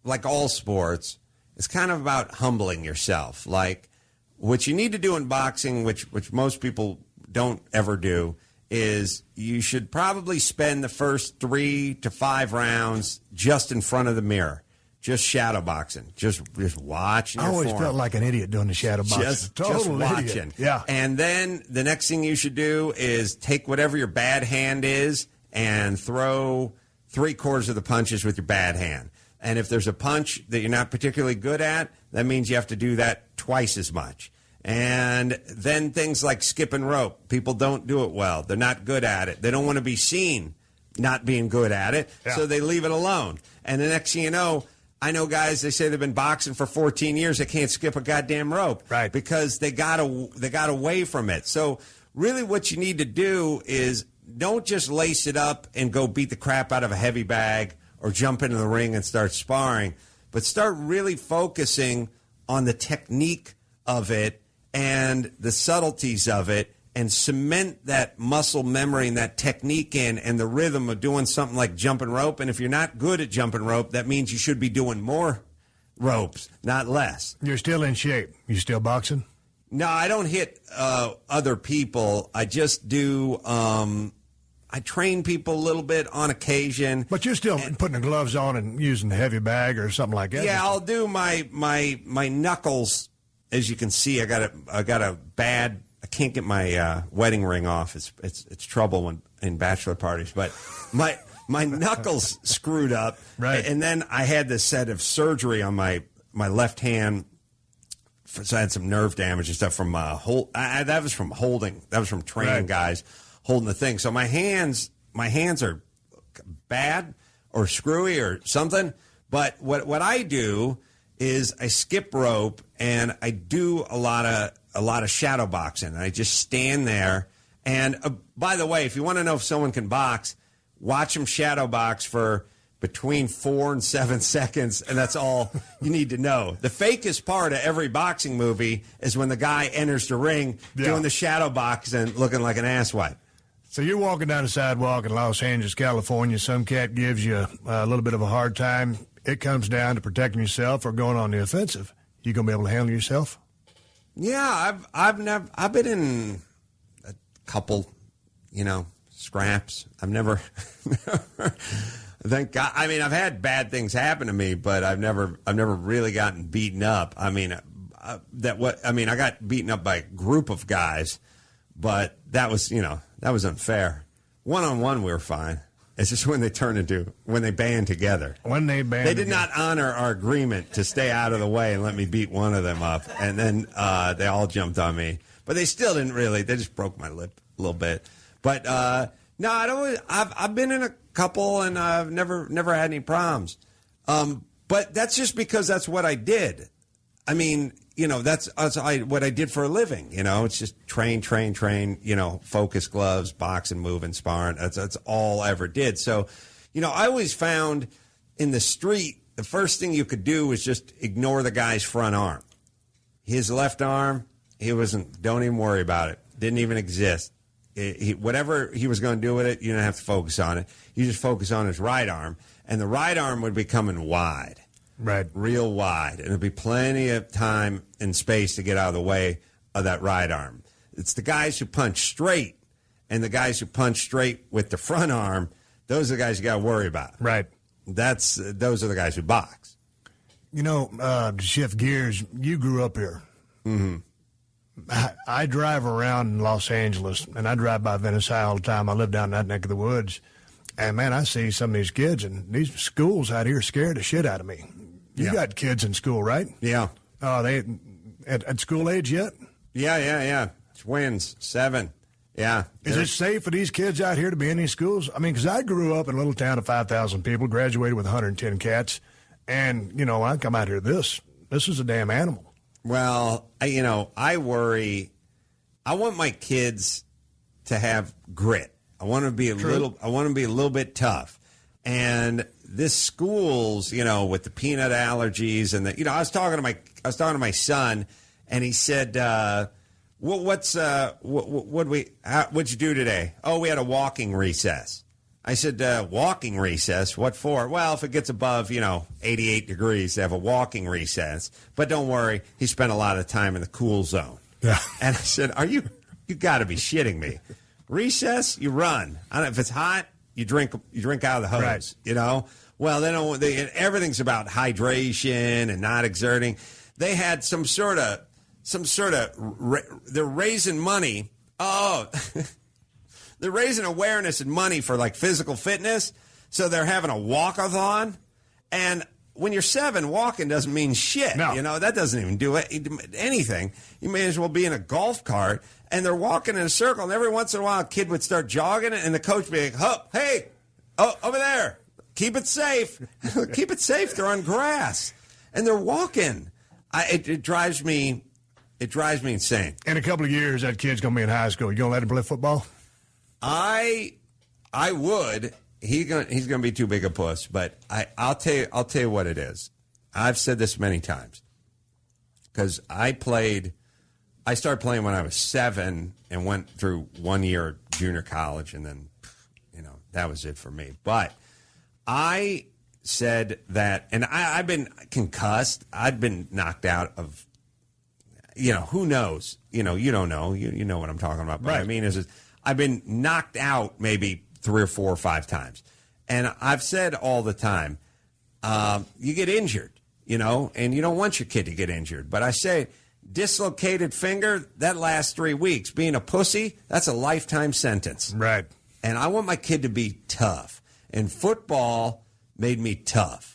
like all sports, it's kind of about humbling yourself. Like, what you need to do in boxing, which most people don't ever do, is you should probably spend the first 3 to 5 rounds just in front of the mirror. Just shadow boxing. Just watching your I always form. felt like an idiot doing the shadow boxing. Just Total watching. idiot. Yeah. And then the next thing you should do is take whatever your bad hand is and throw 3/4 of the punches with your bad hand. And if there's a punch that you're not particularly good at, that means you have to do that twice as much. And then things like skipping rope. People don't do it well. They're not good at it. They don't want to be seen not being good at it, so they leave it alone. And the next thing you know, I know guys, they say they've been boxing for 14 years. They can't skip a goddamn rope. Right. Because they got away from it. So really what you need to do is don't just lace it up and go beat the crap out of a heavy bag or jump into the ring and start sparring, but start really focusing on the technique of it and the subtleties of it, and cement that muscle memory and that technique in and the rhythm of doing something like jumping rope. And if you're not good at jumping rope, that means you should be doing more ropes, not less. You're still in shape. You still boxing? No, I don't hit other people. I just do. I train people a little bit on occasion. But you're still putting the gloves on and using the heavy bag or something like that. Yeah, I'll do my knuckles. As you can see, I got a bad. I can't get my wedding ring off. It's trouble in bachelor parties. But my knuckles screwed up. Right. And then I had this set of surgery on my left hand. So I had some nerve damage and stuff from that was from holding. That was from training guys holding the thing. So my hands are bad or screwy or something. But what I do is I skip rope and I do a lot of a lot of shadow boxing. And I just stand there. And by the way, if you want to know if someone can box, watch them shadow box for between 4 and 7 seconds, and that's all you need to know. The fakest part of every boxing movie is when the guy enters the ring doing the shadow box and looking like an asswipe. So you're walking down the sidewalk in Los Angeles, California. Some cat gives you a little bit of a hard time. It comes down to protecting yourself or going on the offensive. You gonna be able to handle yourself? Yeah, I've been in a couple, scraps. I've never. Thank God. I mean, I've had bad things happen to me, but I've never really gotten beaten up. I mean, I got beaten up by a group of guys, but that was unfair. One-on-one, we were fine. It's just when they band together. They did not honor our agreement to stay out of the way and let me beat one of them up, and then they all jumped on me. But they still didn't really. They just broke my lip a little bit. But no, I don't. I've been in a couple, and I've never had any problems. But that's just because that's what I did. I mean, that's what I did for a living. It's just train, focus gloves, boxing, moving, sparring. That's all I ever did. So, I always found in the street, the first thing you could do was just ignore the guy's front arm. His left arm, don't even worry about it. Didn't even exist. Whatever he was going to do with it, you didn't have to focus on it. You just focus on his right arm, and the right arm would be coming wide. Right. Real wide. And there'd be plenty of time and space to get out of the way of that right arm. It's the guys who punch straight and the guys who punch straight with the front arm, those are the guys you got to worry about. Right. Those are the guys who box. To shift gears, you grew up here. Mm-hmm. I drive around in Los Angeles, and I drive by Venice High all the time. I live down that neck of the woods. And, man, I see some of these kids, and these schools out here scared the shit out of me. You got kids in school, right? Yeah. Oh, they at school age yet? Yeah. Twins, 7. Yeah. Is it safe for these kids out here to be in these schools? I mean, because I grew up in a little town of 5,000 people, graduated with 110 cats, and, when I come out here, this is a damn animal. Well, I worry. I want my kids to have grit. I want to be a little bit tough. And this schools, with the peanut allergies and I was talking to my son, and he said, what'd you do today? Oh, we had a walking recess. I said, walking recess? What for? Well, if it gets above, 88 degrees, they have a walking recess. But don't worry, he spent a lot of time in the cool zone. Yeah. And I said, you got to be shitting me. Recess, you run. I don't know if it's hot, you drink out of the hose. Right. Well, everything's about hydration and not exerting. They had some sort of they're raising money. Oh. They're raising awareness and money for like physical fitness, so they're having a walk-a-thon. And when you're 7, walking doesn't mean shit. No. That doesn't even do anything. You may as well be in a golf cart, and they're walking in a circle, and every once in a while a kid would start jogging, and the coach would be like, hey, over there, keep it safe. Keep it safe. They're on grass, and they're walking. It drives me insane. In a couple of years, that kid's going to be in high school. You going to let him play football? I would. He's gonna be too big a puss, but I'll tell you what it is. I've said this many times because I started playing when I was 7 and went through 1 year of junior college, and then that was it for me. But I said that, and I've been concussed. I've been knocked out of. Who knows? You don't know. You know what I'm talking about. But right. I mean is. I've been knocked out maybe 3 or 4 or 5 times. And I've said all the time, you get injured, and you don't want your kid to get injured. But I say, dislocated finger, that lasts 3 weeks. Being a pussy, that's a lifetime sentence. Right. And I want my kid to be tough. And football made me tough.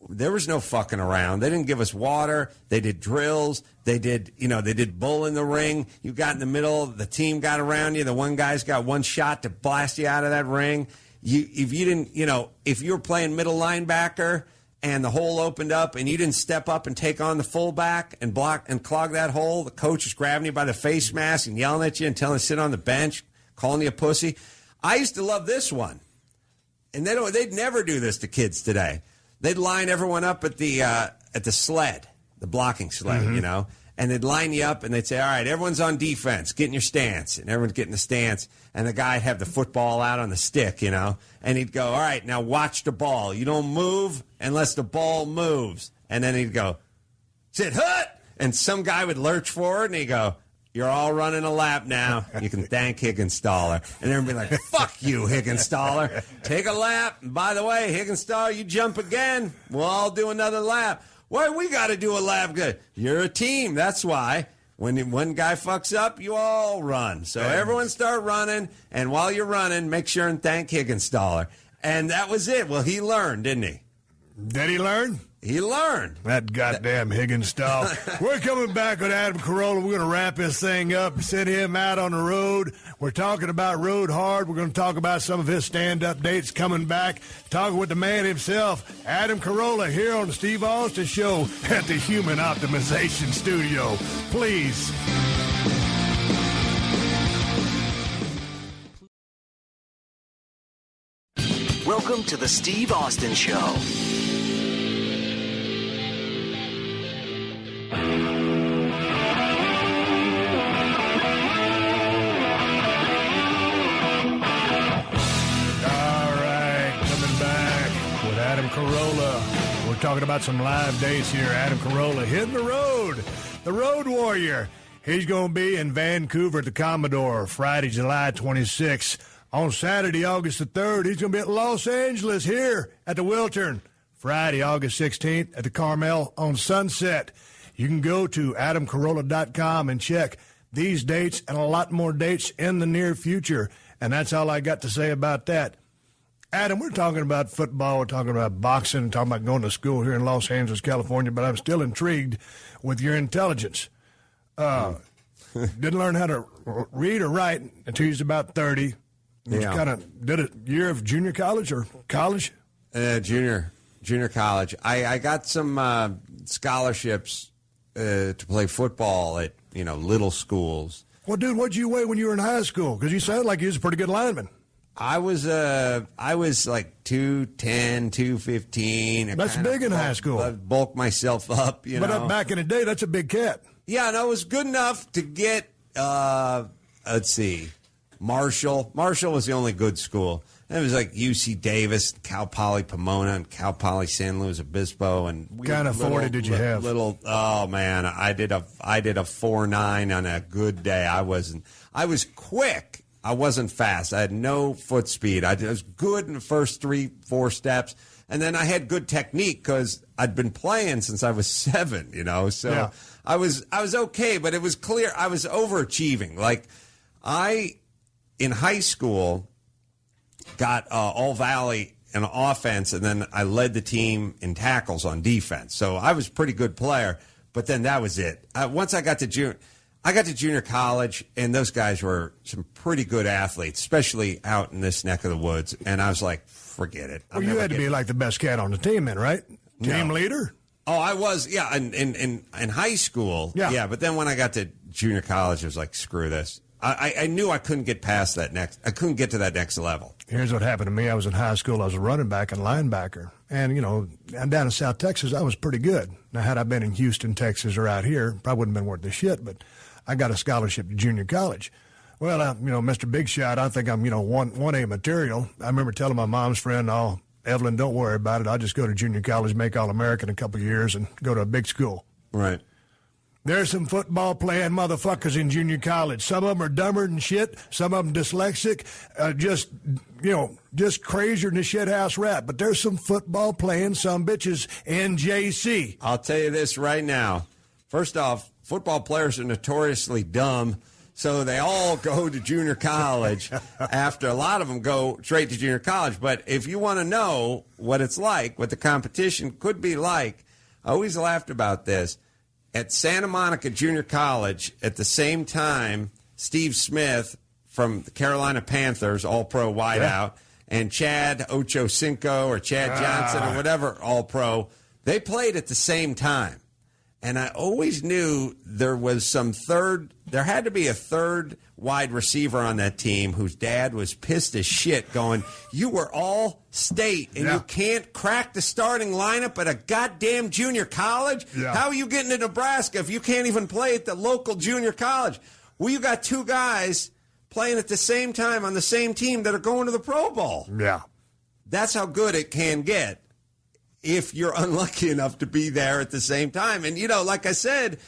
There was no fucking around. They didn't give us water. They did drills. They did bull in the ring. You got in the middle. The team got around you. The one guy's got one shot to blast you out of that ring. If you were playing middle linebacker and the hole opened up and you didn't step up and take on the fullback and block and clog that hole, the coach is grabbing you by the face mask and yelling at you and telling you to sit on the bench, calling you a pussy. I used to love this one. And they'd never do this to kids today. They'd line everyone up at the sled, the blocking sled, you know, and they'd line you up and they'd say, all right, everyone's on defense, get in your stance. And everyone's getting the stance. And the guy'd have the football out on the stick, you know, and he'd go, all right, now watch the ball. You don't move unless the ball moves. And then he'd go, sit, hut! And some guy would lurch forward and he'd go, you're all running a lap now. You can thank Higginstaller. And everyone would be like, fuck you, Higginstaller. Take a lap. And by the way, Higginstaller, you jump again, we'll all do another lap. Why we got to do a lap? Good. You're a team. That's why. When one guy fucks up, you all run. So everyone start running, and while you're running, make sure and thank Higginstaller. And that was it. Well, he learned, didn't he? Did he learn? He learned. That goddamn Higginstaller. We're coming back with Adam Carolla. We're going to wrap this thing up, send him out on the road. We're talking about Road Hard. We're going to talk about some of his stand-up dates coming back. Talking with the man himself, Adam Carolla, here on the Steve Austin Show at the Human Optimization Studio. Please. Welcome to the Steve Austin Show. Adam Carolla. We're talking about some live dates here. Adam Carolla hitting the road. The Road Warrior. He's going to be in Vancouver at the Commodore Friday, July 26th. On Saturday, August the 3rd, he's going to be at Los Angeles here at the Wiltern. Friday, August 16th at the Carmel on Sunset. You can go to adamcarolla.com and check these dates and a lot more dates in the near future. And that's all I got to say about that. Adam, we're talking about football, we're talking about boxing, talking about going to school here in Los Angeles, California, but I'm still intrigued with your intelligence. Didn't learn how to read or write until you was about 30. Yeah. Kind of did a year of junior college or college? Junior college. I got some scholarships to play football at, little schools. Well, dude, what'd you weigh when you were in high school? Because you sounded like you was a pretty good lineman. I was like 210, 215. That's big in high school. I bulked myself up, But back in the day, that's a big cat. Yeah, no, it was good enough to get, let's see, Marshall. Marshall was the only good school. And it was like UC Davis, Cal Poly Pomona, and Cal Poly San Luis Obispo. And what kind of 40 did you have? Oh man, I did a 4.9 on a good day. I was quick. I wasn't fast. I had no foot speed. I was good in the first 3-4 steps. And then I had good technique because I'd been playing since I was 7, So yeah. I was okay, but it was clear I was overachieving. Like, in high school, got All Valley in offense, and then I led the team in tackles on defense. So I was a pretty good player, but then that was it. Once I got to junior college, and those guys were some pretty good athletes, especially out in this neck of the woods. And I was like, forget it. Well, you had to be like the best cat on the team then, right? Team leader? Oh, I was, yeah, in high school. Yeah, but then when I got to junior college, I was like, screw this. I knew I couldn't get past I couldn't get to that next level. Here's what happened to me. I was in high school. I was a running back and linebacker. And, I'm down in South Texas. I was pretty good. Now, had I been in Houston, Texas, or out here, probably wouldn't have been worth the shit, but I got a scholarship to junior college. Well, Mr. Big Shot, I think I'm, 1A material. I remember telling my mom's friend, oh, Evelyn, don't worry about it. I'll just go to junior college, make All-American in a couple of years, and go to a big school. Right. There's some football-playing motherfuckers in junior college. Some of them are dumber than shit. Some of them dyslexic. Just crazier than a shithouse rat. But there's some football-playing bitches in JC. I'll tell you this right now. First off, football players are notoriously dumb, so they all go to junior college. After a lot of them go straight to junior college. But if you want to know what it's like, what the competition could be like, I always laughed about this. At Santa Monica Junior College, at the same time, Steve Smith from the Carolina Panthers, all-pro wideout, and Chad Ochocinco or Chad Johnson or whatever, all-pro, they played at the same time. And I always knew there had to be a third wide receiver on that team whose dad was pissed as shit going, you were all state and you can't crack the starting lineup at a goddamn junior college? Yeah. How are you getting to Nebraska if you can't even play at the local junior college? Well, you got two guys playing at the same time on the same team that are going to the Pro Bowl. Yeah. That's how good it can get if you're unlucky enough to be there at the same time. And, like I said,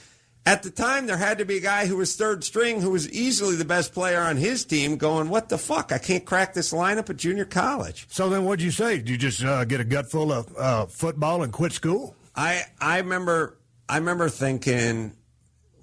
at the time there had to be a guy who was third string who was easily the best player on his team going, what the fuck? I can't crack this lineup at junior college. So then what'd you say? Did you just get a gut full of football and quit school? I remember thinking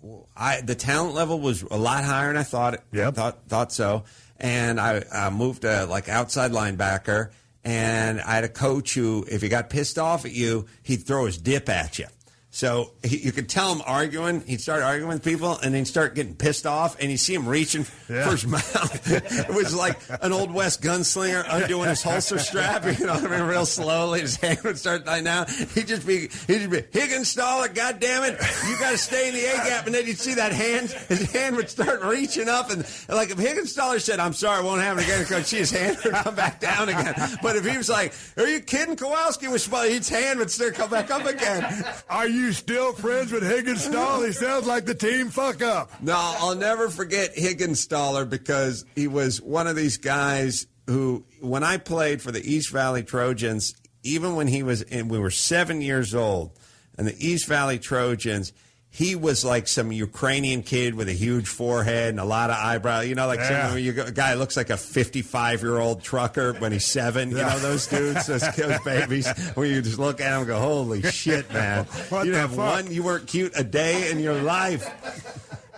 the talent level was a lot higher than I thought. Yep. Thought so. And I moved to outside linebacker. And I had a coach who, if he got pissed off at you, he'd throw his dip at you. So you could tell him arguing. He'd start arguing with people, and then he'd start getting pissed off, and you see him reaching for his mouth. It was like an Old West gunslinger undoing his holster strap, real slowly. His hand would start dying down. He'd just be Higginstaller, goddammit, you got to stay in the A-gap. And then you'd see that hand, his hand would start reaching up. And like if Higginstaller said, I'm sorry, I won't have it again, Coach, his hand would come back down again. But if he was like, are you kidding? Kowalski was small, his hand would still come back up again. Are you still friends with Higginstaller? He sounds like the team fuck up. No, I'll never forget Higginstaller because he was one of these guys who, when I played for the East Valley Trojans, even when we were 7 years old, and the East Valley Trojans, he was like some Ukrainian kid with a huge forehead and a lot of eyebrows. A guy looks like a 55-year-old trucker when he's 7. You know those dudes, those babies, where you just look at them and go, holy shit, man. You weren't cute a day in your life.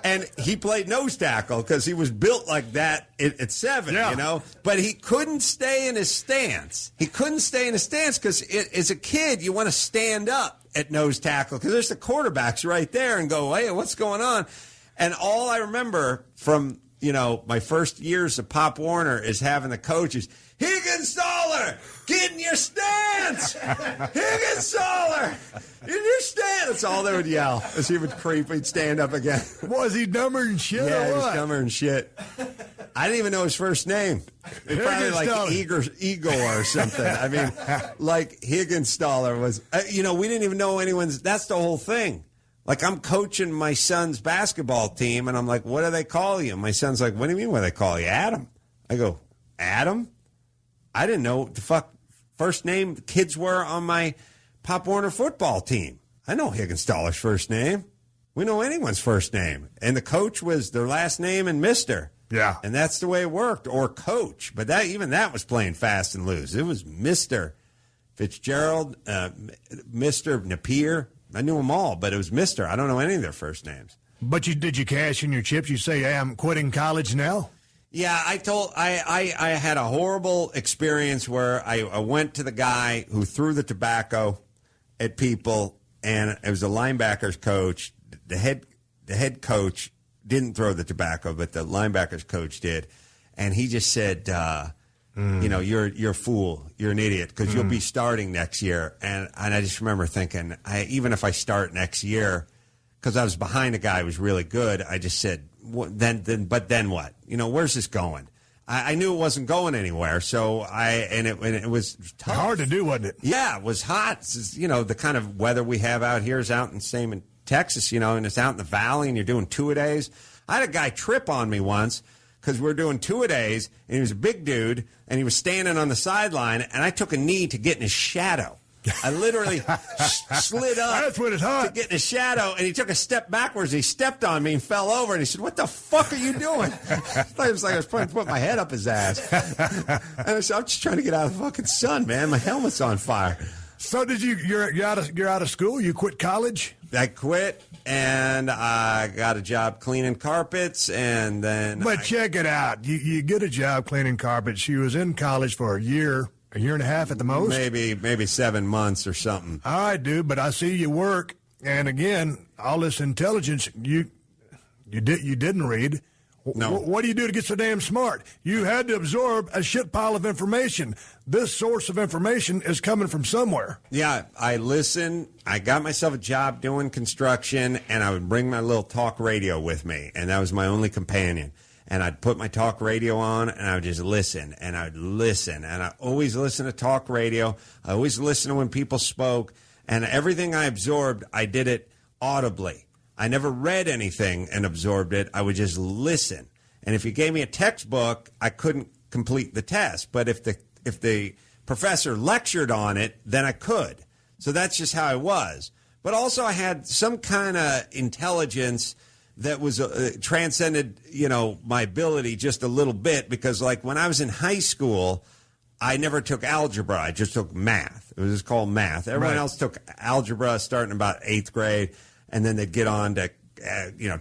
And he played nose tackle because he was built like that at 7, But he couldn't stay in his stance. Because as a kid, you want to stand up at nose tackle because there's the quarterbacks right there and go, hey, what's going on? And all I remember from, my first years of Pop Warner is having the coaches, Higginstaller, get in your stance! Higginstaller, in your stance! That's all they would yell as he would creep. He'd stand up again. Was he dumber than shit or what? Yeah, he was dumber than shit. I didn't even know his first name. Probably like Igor or something. I mean, like Higginstaller was, we didn't even know anyone's, that's the whole thing. Like, I'm coaching my son's basketball team, and I'm like, what do they call you? My son's like, what do you mean what do they call you? Adam. I go, Adam? I didn't know what the fuck first name kids were on my Pop Warner football team. I know Higgins-Staller's first name. We know anyone's first name. And the coach was their last name and Mr. Yeah. And that's the way it worked, or coach. But that was playing fast and loose. It was Mr. Fitzgerald, Mr. Napier. I knew them all, but it was Mr. I don't know any of their first names. But did you cash in your chips? You say, hey, I'm quitting college now? Yeah, I had a horrible experience where I went to the guy who threw the tobacco at people, and it was a linebackers coach. The head coach didn't throw the tobacco, but the linebackers coach did. And he just said, you're a fool. You're an idiot because you'll be starting next year. And I just remember thinking, even if I start next year, because I was behind a guy who was really good, I just said, but then what? Where's this going? I knew it wasn't going anywhere. So it was tough. Hard to do, wasn't it? Yeah, it was hot. The kind of weather we have out here is out in Texas, and it's out in the valley, and you're doing 2-a-days. I had a guy trip on me once because we were doing 2-a-days, and he was a big dude, and he was standing on the sideline, and I took a knee to get in his shadow. I literally slid up That's when it's hot. to get in his shadow, and he took a step backwards. He stepped on me and fell over, and he said, what the fuck are you doing? It was like I was trying to put my head up his ass. And I said, I'm just trying to get out of the fucking sun, man. My helmet's on fire. So you're out of school? You quit college? I quit, and I got a job cleaning carpets, and then... But check it out. You get a job cleaning carpets. You was in college for a year and a half at the most? Maybe 7 months or something. All right, dude, but I see you work, and again, all this intelligence you didn't read. No. What do you do to get so damn smart? You had to absorb a shit pile of information. This source of information is coming from somewhere. Yeah, I listen. I got myself a job doing construction, and I would bring my little talk radio with me, and that was my only companion. And I'd put my talk radio on, and I would just listen, and I'd listen. And I always listen to talk radio. I always listen to when people spoke. And everything I absorbed, I did it audibly. I never read anything and absorbed it. I would just listen. And if you gave me a textbook, I couldn't complete the test. But if the professor lectured on it, then I could. So that's just how I was. But also I had some kind of intelligence that was transcended, my ability just a little bit. Because like when I was in high school, I never took algebra. I just took math. It was just called math. Everyone else took algebra starting about 8th grade. And then they'd get on to,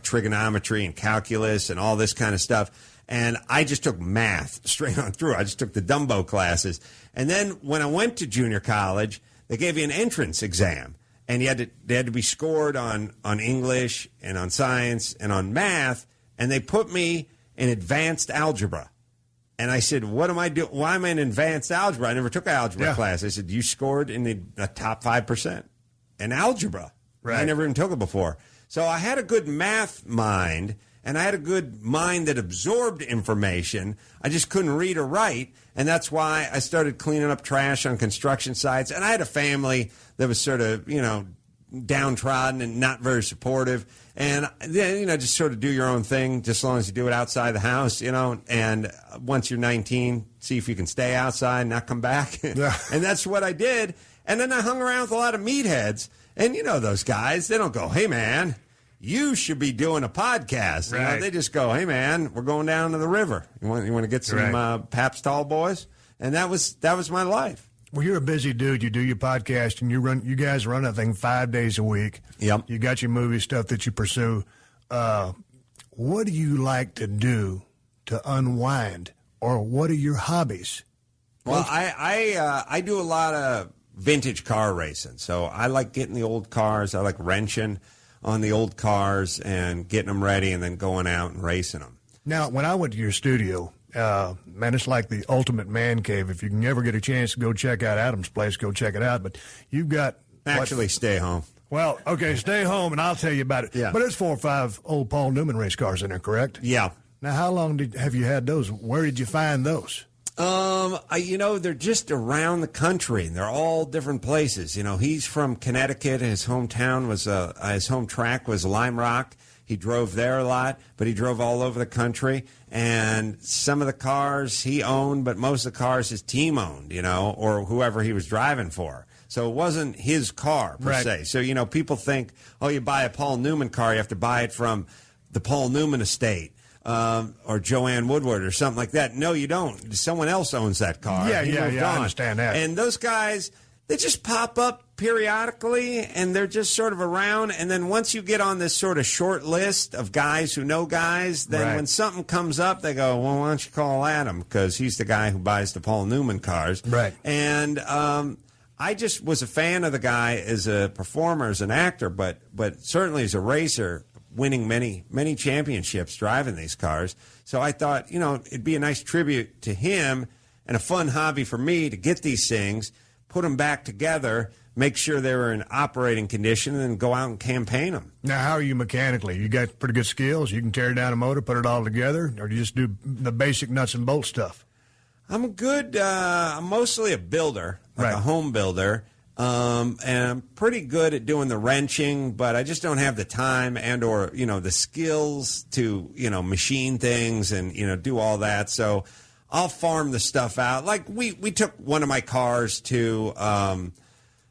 trigonometry and calculus and all this kind of stuff. And I just took math straight on through. I just took the Dumbo classes. And then when I went to junior college, they gave you an entrance exam. And they had to be scored on English and on science and on math. And they put me in advanced algebra. And I said, what am I doing? Why am I in advanced algebra? I never took an algebra class. I said, you scored in the top 5% in algebra. Right. I never even took it before. So I had a good math mind, and I had a good mind that absorbed information. I just couldn't read or write, and that's why I started cleaning up trash on construction sites. And I had a family that was sort of, downtrodden and not very supportive. And then, just sort of do your own thing, just as long as you do it outside the house, And once you're 19, see if you can stay outside and not come back. Yeah. And that's what I did. And then I hung around with a lot of meatheads. And those guys, they don't go, hey, man, you should be doing a podcast. Right. They just go, hey, man, we're going down to the river. You want to get some Pabst Tall Boys? And that was my life. Well, you're a busy dude. You do your podcast, and you guys run that thing 5 days a week. Yep. You got your movie stuff that you pursue. What do you like to do to unwind, or what are your hobbies? Well, I do a lot of vintage car racing. So I like getting the old cars. I like wrenching on the old cars and getting them ready and then going out and racing them. Now, when I went to your studio, man, it's like the ultimate man cave. If you can ever get a chance to go check out Adam's place, go check it out. But you've got... Actually, stay home. Well, okay, stay home, and I'll tell you about it. Yeah. But there's 4 or 5 old Paul Newman race cars in there, correct? Yeah. Now, how long have you had those? Where did you find those? They're just around the country, and they're all different places. He's from Connecticut. His hometown was his home track was Lime Rock. He drove there a lot, but he drove all over the country. And some of the cars he owned, but most of the cars his team owned, or whoever he was driving for. So it wasn't his car per se. So people think, oh, you buy a Paul Newman car, you have to buy it from the Paul Newman estate. Or Joanne Woodward or something like that. No, you don't. Someone else owns that car. Yeah, I understand that. And those guys, they just pop up periodically, and they're just sort of around. And then once you get on this sort of short list of guys who know guys, then when something comes up, they go, well, why don't you call Adam? Because he's the guy who buys the Paul Newman cars. Right. And I just was a fan of the guy as a performer, as an actor, but certainly as a racer, winning many championships driving these cars. So I thought, it'd be a nice tribute to him and a fun hobby for me to get these things, put them back together, make sure they were in operating condition, and then go out and campaign them. Now, how are you mechanically? You got pretty good skills? You can tear down a motor, put it all together, or do you just do the basic nuts and bolts stuff? I'm mostly a builder, like a home builder. And I'm pretty good at doing the wrenching, but I just don't have the time or the skills to, machine things and, do all that. So I'll farm the stuff out. Like we took one of my cars to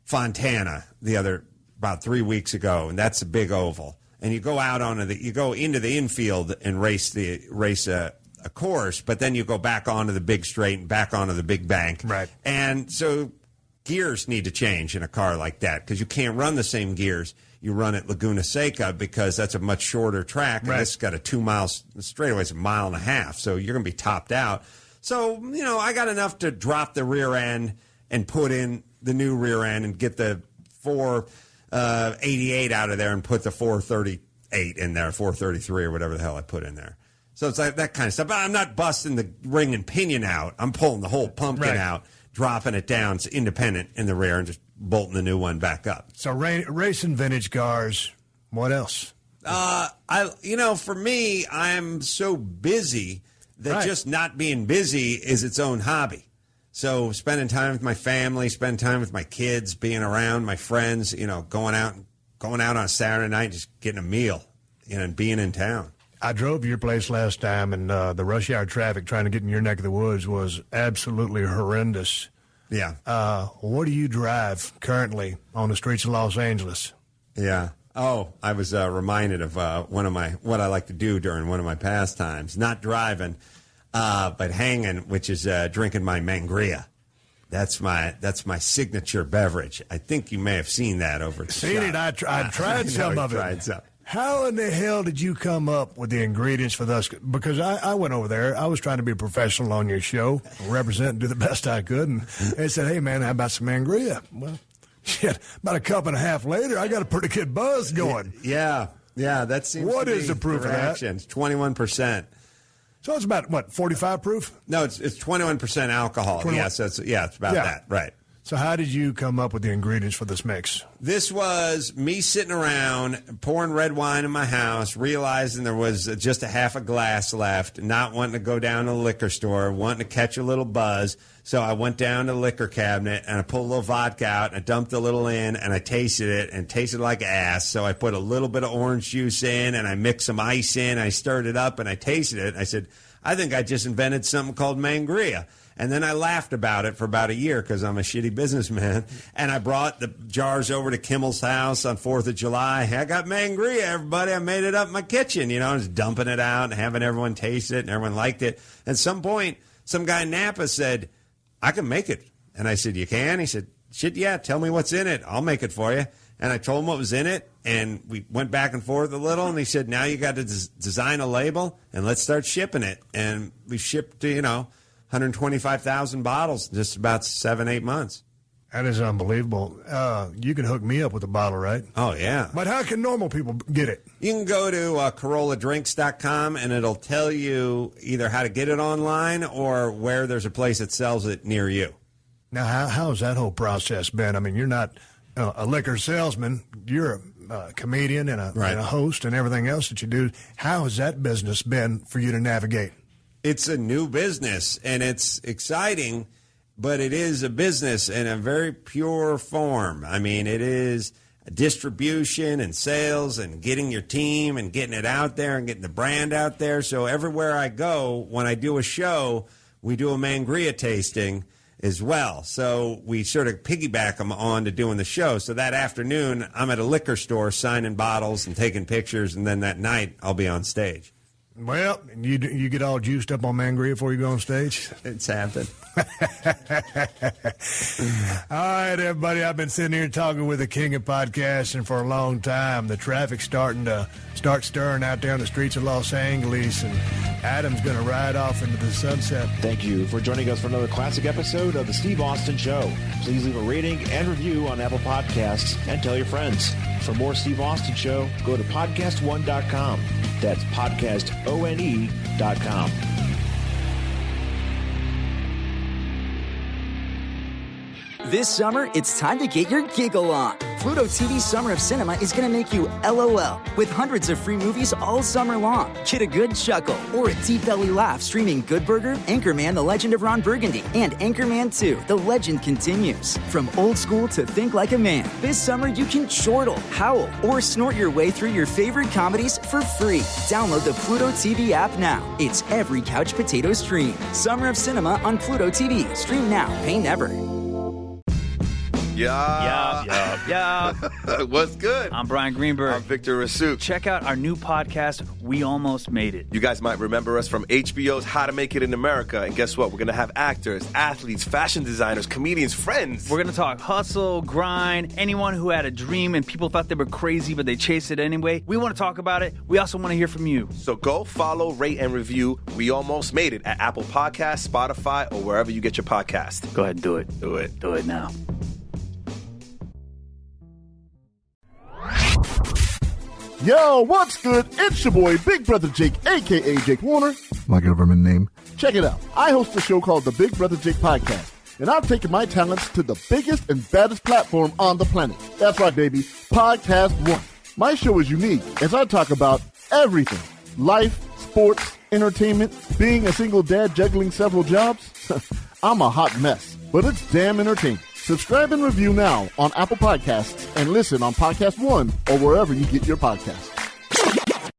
Fontana about 3 weeks ago, and that's a big oval. And you go out you go into the infield and race a course, but then you go back onto the big straight and back onto the big bank. Right. And so gears need to change in a car like that because you can't run the same gears you run at Laguna Seca because that's a much shorter track. And this got a 2 mile straightaway, it's 1.5 miles, so you're going to be topped out. So, I got enough to drop the rear end and put in the new rear end and get the 488 out of there and put the 438 in there, 433 or whatever the hell I put in there. So it's like that kind of stuff. But I'm not busting the ring and pinion out. I'm pulling the whole pumpkin out, dropping it down. It's independent in the rear and just bolting the new one back up. So racing vintage cars, what else? For me, I'm so busy that just not being busy is its own hobby. So spending time with my family, spending time with my kids, being around my friends, going out on a Saturday night, just getting a meal, and being in town. I drove to your place last time, and the rush hour traffic trying to get in your neck of the woods was absolutely horrendous. Yeah. What do you drive currently on the streets of Los Angeles? Yeah. Oh, I was reminded of what I like to do during one of my pastimes. Not driving, but hanging, which is drinking my mangria. That's my signature beverage. I think you may have seen that over the Seen it. I tried some of it. How in the hell did you come up with the ingredients for this? Because I went over there. I was trying to be a professional on your show, represent and do the best I could. And they said, hey, man, how about some sangria? Well, shit, about a cup and a half later, I got a pretty good buzz going. Yeah, that seems What to be is the proof of that? It's 21%. So it's about, 45 proof? No, it's 21% alcohol. 21. Yeah, so it's about that, right. So how did you come up with the ingredients for this mix? This was me sitting around, pouring red wine in my house, realizing there was just a half a glass left, not wanting to go down to the liquor store, wanting to catch a little buzz. So I went down to the liquor cabinet, and I pulled a little vodka out, and I dumped a little in, and I tasted it, and it tasted like ass. So I put a little bit of orange juice in, and I mixed some ice in, I stirred it up, and I tasted it. I said, I think I just invented something called mangria. And then I laughed about it for about a year because I'm a shitty businessman. And I brought the jars over to Kimmel's house on 4th of July. I got mangria, everybody. I made it up in my kitchen, just dumping it out and having everyone taste it, and everyone liked it. At some point, some guy in Napa said, I can make it. And I said, you can? He said, shit, yeah, tell me what's in it. I'll make it for you. And I told him what was in it, and we went back and forth a little, and he said, now you got to design a label, and let's start shipping it. And we shipped, 125,000 bottles in just about 7-8 months. That is unbelievable. You can hook me up with a bottle, right? Oh, yeah. But how can normal people get it? You can go to CarollaDrinks.com, and it'll tell you either how to get it online or where there's a place that sells it near you. Now, how has that whole process been? I mean, you're not a liquor salesman. You're a comedian and a host and everything else that you do. How has that business been for you to navigate? It's a new business, and it's exciting, but it is a business in a very pure form. I mean, it is distribution and sales and getting your team and getting it out there and getting the brand out there. So everywhere I go, when I do a show, we do a mangria tasting as well. So we sort of piggyback them on to doing the show. So that afternoon, I'm at a liquor store signing bottles and taking pictures, and then that night, I'll be on stage. Well, you get all juiced up on mangria before you go on stage? It's happened. All right, everybody. I've been sitting here talking with the king of podcasting for a long time. The traffic's starting to stirring out there on the streets of Los Angeles, and Adam's going to ride off into the sunset. Thank you for joining us for another classic episode of The Steve Austin Show. Please leave a rating and review on Apple Podcasts and tell your friends. For more Steve Austin Show, go to PodcastOne.com. That's PodcastOne.com. This summer, it's time to get your giggle on. Pluto TV's Summer of Cinema is going to make you LOL with hundreds of free movies all summer long. Get a good chuckle or a deep belly laugh streaming Good Burger, Anchorman, The Legend of Ron Burgundy, and Anchorman 2, The Legend Continues. From old school to think like a man, this summer you can chortle, howl, or snort your way through your favorite comedies for free. Download the Pluto TV app now. It's every couch potato stream. Summer of Cinema on Pluto TV. Stream now, pay never. Yeah. What's good? I'm Brian Greenberg. I'm Victor Rasuk. Check out our new podcast, We Almost Made It. You guys might remember us from HBO's How to Make It in America. And guess what? We're going to have actors, athletes, fashion designers, comedians, friends. We're going to talk hustle, grind, anyone who had a dream and people thought they were crazy, but they chased it anyway. We want to talk about it. We also want to hear from you. So go follow, rate, and review We Almost Made It at Apple Podcasts, Spotify, or wherever you get your podcast. Go ahead and do it. Do it. Do it now. Yo, what's good? It's your boy, Big Brother Jake, a.k.a. Jake Warner. My government name. Check it out. I host a show called the Big Brother Jake Podcast, and I've taken my talents to the biggest and baddest platform on the planet. That's right, baby. PodcastOne. My show is unique as I talk about everything. Life, sports, entertainment, being a single dad juggling several jobs. I'm a hot mess, but it's damn entertaining. Subscribe and review now on Apple Podcasts and listen on PodcastOne or wherever you get your podcasts.